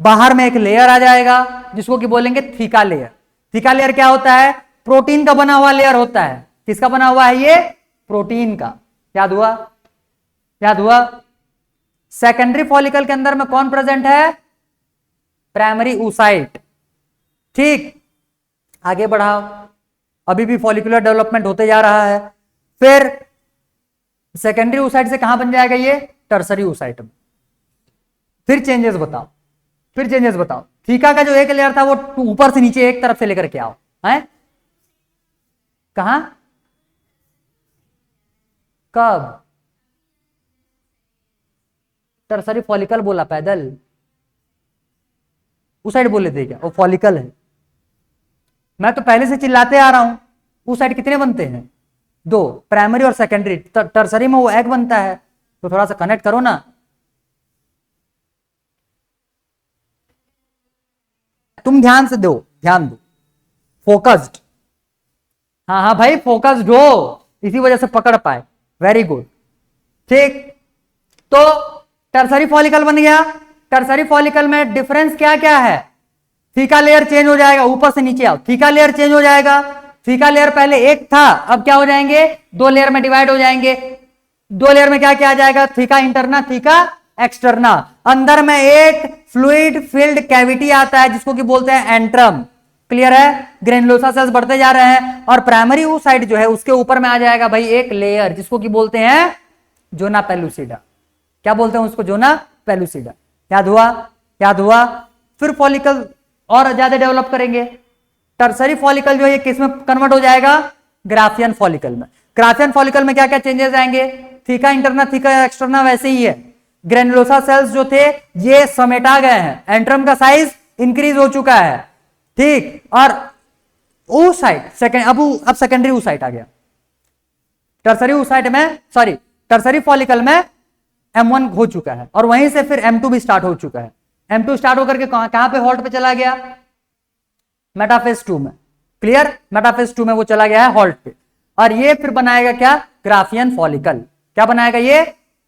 बाहर में एक लेयर आ जाएगा जिसको कि बोलेंगे थीका लेयर। थीका लेयर क्या होता है, प्रोटीन का बना हुआ लेयर होता है। किसका बना हुआ है ये, प्रोटीन का। याद हुआ? याद हुआ? सेकेंडरी फॉलिकल के अंदर में कौन प्रेजेंट है, प्राइमरी oocyte। ठीक, आगे बढ़ाओ, अभी भी फॉलिकुलर डेवलपमेंट होते जा रहा है। फिर सेकेंडरी oocyte से कहां बन जाएगा ये, टर्सरी oocyte में। फिर चेंजेस बताओ, फिर चेंजेस बताओ। थीका का जो एक लेयर था वो ऊपर से नीचे एक तरफ से लेकर के आओ, है कहां, कब, टर्सरी फॉलिकल बोला, पैदल oocyte बोले थे क्या, वो फॉलिकल है। मैं तो पहले से चिल्लाते आ रहा हूं, oocyte कितने बनते हैं, 2, प्राइमरी और सेकेंडरी। टर्सरी में वो एग बनता है, तो थोड़ा सा कनेक्ट करो ना। तुम ध्यान से दो, ध्यान दो, फोकस्ड। हाँ हाँ भाई फोकस्ड हो, इसी वजह से पकड़ पाए, वेरी गुड। ठीक, तो टर्सरी फॉलिकल बन गया। टर्सरी फॉलिकल में डिफरेंस क्या क्या है, थीका लेयर चेंज हो जाएगा, ऊपर से नीचे आओ, थीका लेयर चेंज हो जाएगा, थीका लेयर पहले एक था, अब क्या हो जाएंगे, 2 लेयर में डिवाइड हो जाएंगे। 2 लेयर में क्या क्या आ जाएगा, थीका इंटरना, थीका एक्सटर्ना। अंदर में एक फ्लूइड फिल्ड कैविटी आता है जिसको कि बोलते हैं एंट्रम। क्लियर है, ग्रेनुलोसा सेल्स बढ़ते जा रहे हैं और प्राइमरी साइड जो है उसके ऊपर में आ जाएगा भाई एक लेयर जिसको कि बोलते हैं जोना पेलुसिडा। क्या बोलते हैं उसको, जोना पेलुसिडा। याद हुआ, याद हुआ। फिर फॉलिकल और ज्यादा डेवलप करेंगे। टर्सरी फॉलिकल जो है किस में कन्वर्ट हो जाएगा, ग्राफियन फॉलिकल में। ग्राफियन फॉलिकल में क्या क्या चेंजेस आएंगे, थीका इंटरना, थीका एक्सटर्ना वैसे ही है। ग्रेनुलोसा सेल्स जो थे ये समेटा गए हैं, एंट्रम का साइज इंक्रीज हो चुका है, ठीक। और oocyte सेकेंड, अब सेकेंडरी oocyte आ गया। टर्सरी oocyte में, सॉरी टर्सरी फॉलिकल में M1 हो चुका है और वहीं से फिर M2 भी स्टार्ट हो चुका है। M2 स्टार्ट होकर के कहां पे हॉल्ट पे चला गया, मेटाफेज 2 में। क्लियर, मेटाफेज 2 में वो चला गया है हॉल्ट पे। और ये फिर बनाएगा क्या, ग्राफियन फॉलिकल। क्या बनाएगा ये,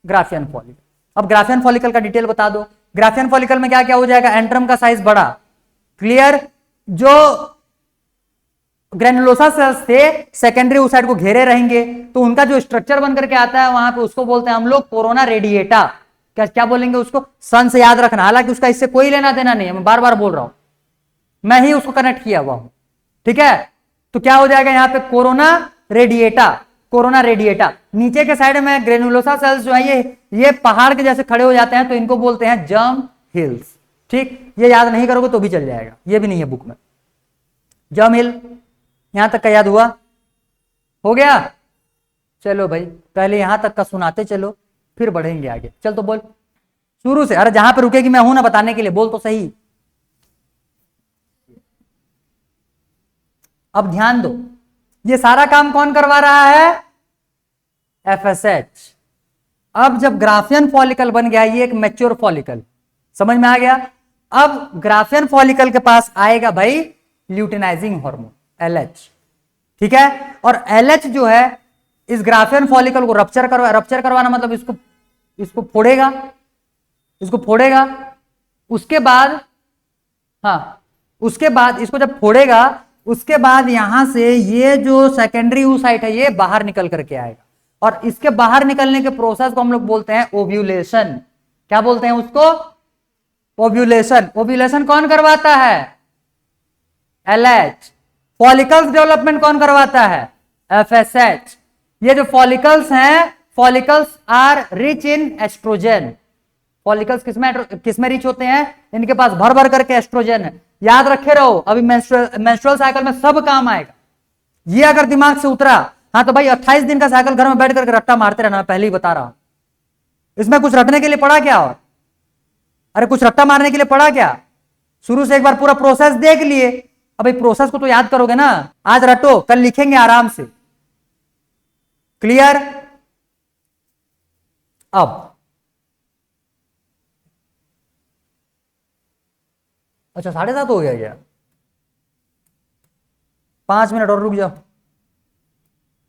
ग्राफियन फॉलिकल। अब ग्राफियन फॉलिकल का डिटेल बता दो। ग्राफियन फॉलिकल में क्या क्या हो जाएगा, एंट्रम का साइज बड़ा। क्लियर, जो ग्रेनुलोसा सेल्स थे सेकेंडरी oocyte को घेरे रहेंगे तो उनका जो स्ट्रक्चर बन करके आता है वहां पे उसको बोलते हैं हम लोग कोरोना रेडिएटा। क्या क्या बोलेंगे उसको, सन से याद रखना, हालांकि उसका इससे कोई लेना देना नहीं है, मैं बार बार बोल रहा हूं, मैं ही उसको कनेक्ट किया हुआ हूं, ठीक है। तो क्या हो जाएगा यहां पे, कोरोना रेडिएटा, कोरोना रेडिएटा। नीचे के साइड में ग्रेनुलोसा सेल्स जो है ये पहाड़ के जैसे खड़े हो जाते हैं तो इनको बोलते हैं जर्म हिल्स, ठीक। ये याद नहीं करोगे तो भी चल जाएगा, ये भी नहीं है बुक में। जर्म हिल, यहां तक का याद हुआ, हो गया। चलो भाई पहले यहां तक का सुनाते चलो फिर बढ़ेंगे आगे। चल तो बोल शुरू से, अरे जहां पे रुकेगी मैं हूं ना बताने के लिए, बोल तो सही। अब ध्यान दो, ये सारा काम कौन करवा रहा है, FSH। अब जब ग्राफियन फॉलिकल बन गया, ये एक मैच्योर फॉलिकल, समझ में आ गया। अब ग्राफियन फॉलिकल के पास आएगा भाई ल्यूटिनाइजिंग हार्मोन LH, ठीक है। और LH जो है इस ग्राफियन फॉलिकल को रप्चर करवाना मतलब इसको फोड़ेगा, इसको फोड़ेगा। उसके बाद, हाँ उसके बाद इसको जब फोड़ेगा उसके बाद यहां से ये जो सेकेंडरी oocyte है ये बाहर निकल करके आएगा और इसके बाहर निकलने के प्रोसेस को हम लोग बोलते हैं ओव्यूलेशन। क्या बोलते हैं उसको, ओव्यूलेशन। ओव्यूलेशन कौन करवाता है, LH। फॉलिकल्स डेवलपमेंट कौन करवाता है, FSH। ये जो फॉलिकल्स हैं, follicles are rich in estrogen. Follicles किसमें रिच होते हैं, इनके पास भर भर करके एस्ट्रोजन है। याद रखे रहो, अभी मेंस्ट्रुअल साइकिल में सब काम आएगा। ये अगर दिमाग से उतरा, हाँ तो भाई 28 दिन का साइकिल घर में बैठ करके रट्टा मारते रहना, मैं पहले ही बता रहा हूं। इसमें कुछ रटने के लिए पड़ा क्या, और अरे कुछ रट्टा मारने के लिए पड़ा क्या, शुरू से एक बार पूरा प्रोसेस देख लिए। अब भाई प्रोसेस को तो याद करोगे ना, आज रटो कल लिखेंगे आराम से। क्लियर। अब अच्छा 7:30 हो गया क्या, 5 मिनट और रुक जाओ,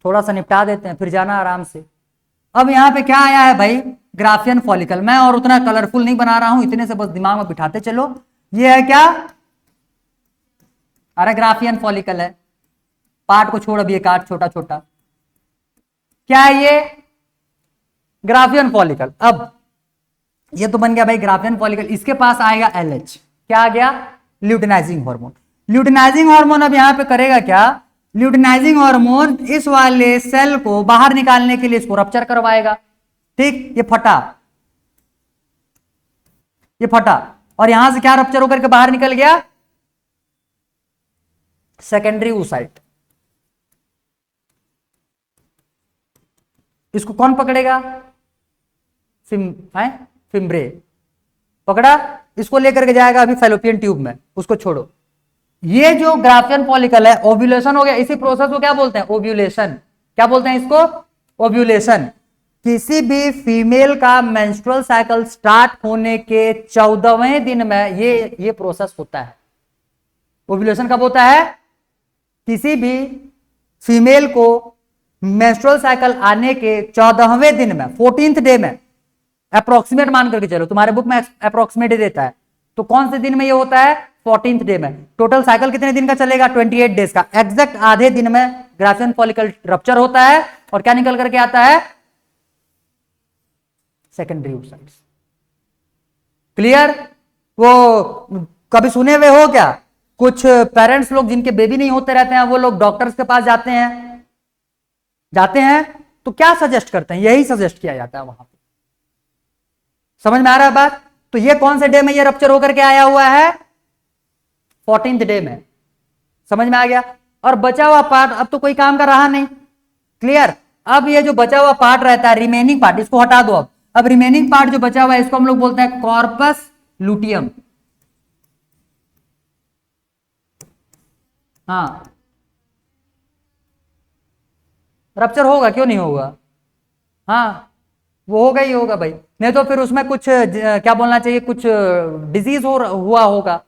थोड़ा सा निपटा देते हैं फिर जाना आराम से। अब यहां पे क्या आया है भाई, ग्राफियन फॉलिकल। मैं और उतना कलरफुल नहीं बना रहा हूं, इतने से बस दिमाग में बिठाते चलो। ये है क्या, अरे ग्राफियन फॉलिकल है, पार्ट को छोड़, अब ये काट छोटा छोटा, क्या है ये, ग्राफियन फॉलिकल। अब ये तो बन गया भाई ग्राफियन फॉलिकल, इसके पास आएगा LH। क्या आ गया, ल्यूटिनाइजिंग हार्मोन। ल्यूटिनाइजिंग हार्मोन अब यहां पे करेगा क्या, ल्यूटिनाइजिंग हार्मोन इस वाले सेल को बाहर निकालने के लिए इसको रप्चर करवाएगा, ठीक। ये फटा, ये फटा और यहां से क्या रप्चर होकर के बाहर निकल गया, सेकेंडरी oocyte। इसको कौन पकड़ेगा, फिम्ब्रे पकड़ा, इसको लेकर के जाएगा अभी फैलोपियन ट्यूब में, उसको छोड़ो। ये जो ग्राफियन फॉलिकल है, ओव्यूलेशन हो गया। इसी प्रोसेस को क्या बोलते हैं, ओव्यूलेशन। क्या बोलते हैं इसको, ओव्यूलेशन। किसी भी फीमेल का मेंस्ट्रुअल साइकिल स्टार्ट होने के 14वें दिन में ये प्रोसेस होता है। ओव्यूलेशन कब होता है, किसी भी फीमेल को मेंस्ट्रुअल साइकिल आने के 14वें दिन में, 14th डे में, अप्रोक्सीमेट मान करके चलो, तुम्हारे बुक में अप्रोक्सीमेट देता है, तो कौन से दिन में ये होता है, 14th डे में। टोटल साइकिल कितने दिन का चलेगा? 28 डेज का। एग्जैक्ट आधे दिन में ग्राफियन फॉलिकल रप्चर होता है और क्या निकल करके आता है? Secondary oocytes। क्लियर? वो कभी सुने हुए हो क्या? कुछ पेरेंट्स लोग जिनके बेबी नहीं होते रहते हैं, वो लोग डॉक्टर्स के पास जाते हैं तो क्या सजेस्ट करते हैं? यही सजेस्ट किया जाता है वहां पे। समझ में आ रहा है बात? तो ये कौन से डे में ये रप्चर होकर के आया हुआ है? 14th डे में। समझ में आ गया? और बचा हुआ पार्ट अब तो कोई काम का रहा नहीं। क्लियर? अब ये जो बचा हुआ पार्ट रहता है, रिमेनिंग पार्ट, इसको हटा दो। अब रिमेनिंग पार्ट जो बचा हुआ है, इसको हम लोग बोलते हैं कॉर्पस लुटियम। हाँ, रप्चर होगा, क्यों नहीं होगा? हाँ, वो होगा ही होगा भाई। नहीं तो फिर उसमें कुछ क्या बोलना चाहिए, कुछ डिजीज हुआ होगा।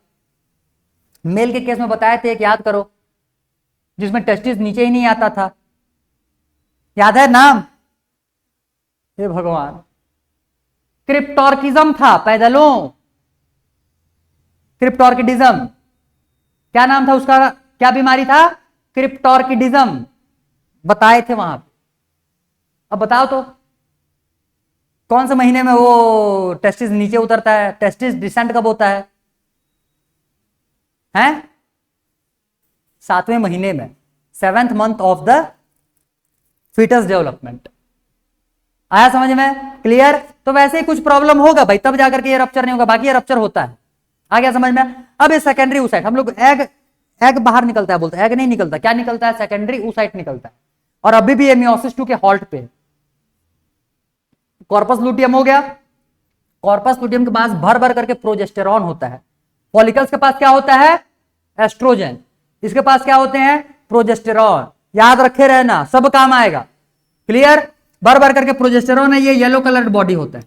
मेल के केस में बताए थे, एक याद करो, जिसमें टेस्टिस नीचे ही नहीं आता था। याद है नाम? हे भगवान, क्रिप्टोर्किज्म था पैदलों। क्रिप्टोर्किडिज्म, क्या नाम था उसका? क्या बीमारी था? क्रिप्टोर्किडिज्म बताए थे वहां। अब बताओ तो कौन से महीने में वो टेस्टिस नीचे उतरता है? टेस्टिस डिसेंट कब होता है? 7वें महीने में, 7th month of the foetus development. आया समझ में? क्लियर? तो वैसे ही कुछ प्रॉब्लम होगा भाई, तब जाकर के ये रप्चर नहीं होगा, बाकी ये रप्चर होता है। आ गया समझ में? अब ये सेकेंडरी oocyte, हम लोग एग बाहर निकलता है बोलते हैं, एग नहीं निकलता। क्या निकलता है? सेकेंडरी oocyte निकलता है। और अभी भी ये मियोसिस 2 के हॉल्ट पे। कॉर्पस लुटियम हो गया। कॉर्पस लुटियम के पास भर भर करके प्रोजेस्टेरॉन होता है। फॉलिकल्स के पास क्या होता है? एस्ट्रोजन। इसके पास क्या होते हैं? प्रोजेस्टेरॉन। याद रखे रहना, सब काम आएगा। क्लियर? भर भर करके प्रोजेस्टेरॉन है, ये येलो कलर्ड बॉडी होता है।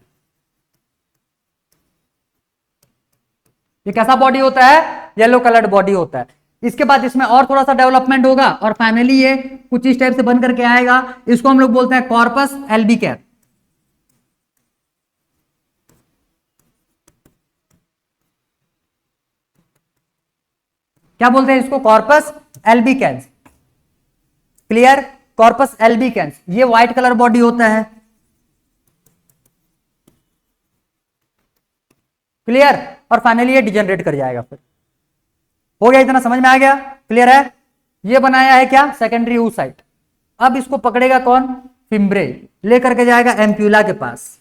ये कैसा बॉडी होता है? येलो कलर्ड बॉडी होता है। इसके बाद इसमें और थोड़ा सा डेवलपमेंट होगा और फाइनली ये कुछ इस टाइप से बन करके आएगा। इसको हम लोग बोलते हैं कॉर्पस एल्बिकैंस। क्या बोलते हैं इसको? Corpus albicans. Clear? Corpus albicans, ये व्हाइट कलर बॉडी होता है। क्लियर? और फाइनली ये डिजेनरेट कर जाएगा। फिर हो गया, इतना समझ में आ गया? क्लियर है? ये बनाया है क्या? Secondary oocyte। अब इसको पकड़ेगा कौन? फिम्ब्रे, लेकर के जाएगा एम्प्यूला के पास।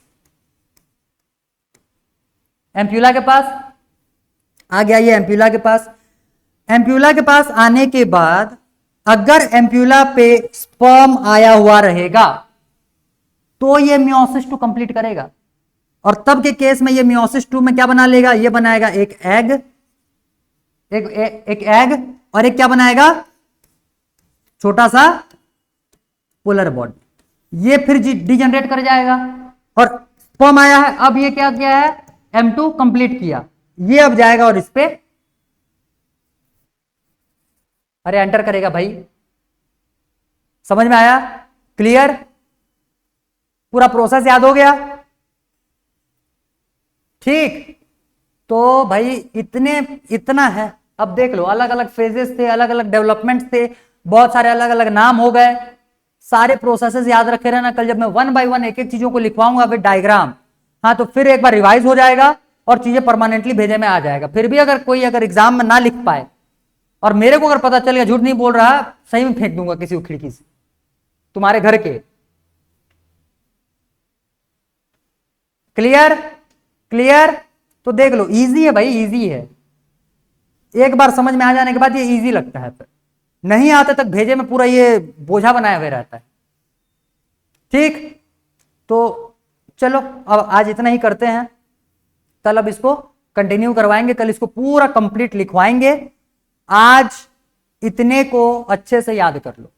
एम्प्यूला के पास आ गया, ये एम्प्यूला के पास। एम्प्यूला के पास आने के बाद अगर एम्प्यूला पे स्पर्म आया हुआ रहेगा तो ये मियोसिस 2 कंप्लीट करेगा। और तब के केस में ये मियोसिस 2 में क्या बना लेगा? ये बनाएगा एक एग, एक एग, और एक क्या बनाएगा? छोटा सा पोलर बॉडी। ये फिर डिजेनरेट कर जाएगा और स्पर्म आया है। अब ये क्या किया है? M2 कंप्लीट किया। ये अब जाएगा और इस पे अरे एंटर करेगा भाई। समझ में आया? क्लियर? पूरा प्रोसेस याद हो गया? ठीक, तो भाई इतना है। अब देख लो, अलग अलग फेजेस थे, अलग अलग डेवलपमेंट थे, बहुत सारे अलग अलग नाम हो गए। सारे प्रोसेसेस याद रखे रहना। कल जब मैं 1 बाय 1 एक एक चीजों को लिखवाऊंगा विद डायग्राम, हाँ, तो फिर एक बार रिवाइज हो जाएगा और चीजें परमानेंटली भेजे में आ जाएगा। फिर भी अगर कोई एग्जाम में ना लिख पाए और मेरे को अगर पता चल गया, झूठ नहीं बोल रहा, सही में फेंक दूंगा किसी को खिड़की से, तुम्हारे घर के। क्लियर? क्लियर? तो देख लो, इजी है भाई, इजी है। एक बार समझ में आ जाने के बाद ये इजी लगता है, फिर नहीं आते तक भेजे में पूरा ये बोझा बनाया हुआ रहता है। ठीक, तो चलो अब आज इतना ही करते हैं। कल अब इसको कंटिन्यू करवाएंगे, कल इसको पूरा कंप्लीट लिखवाएंगे। आज इतने को अच्छे से याद कर लो।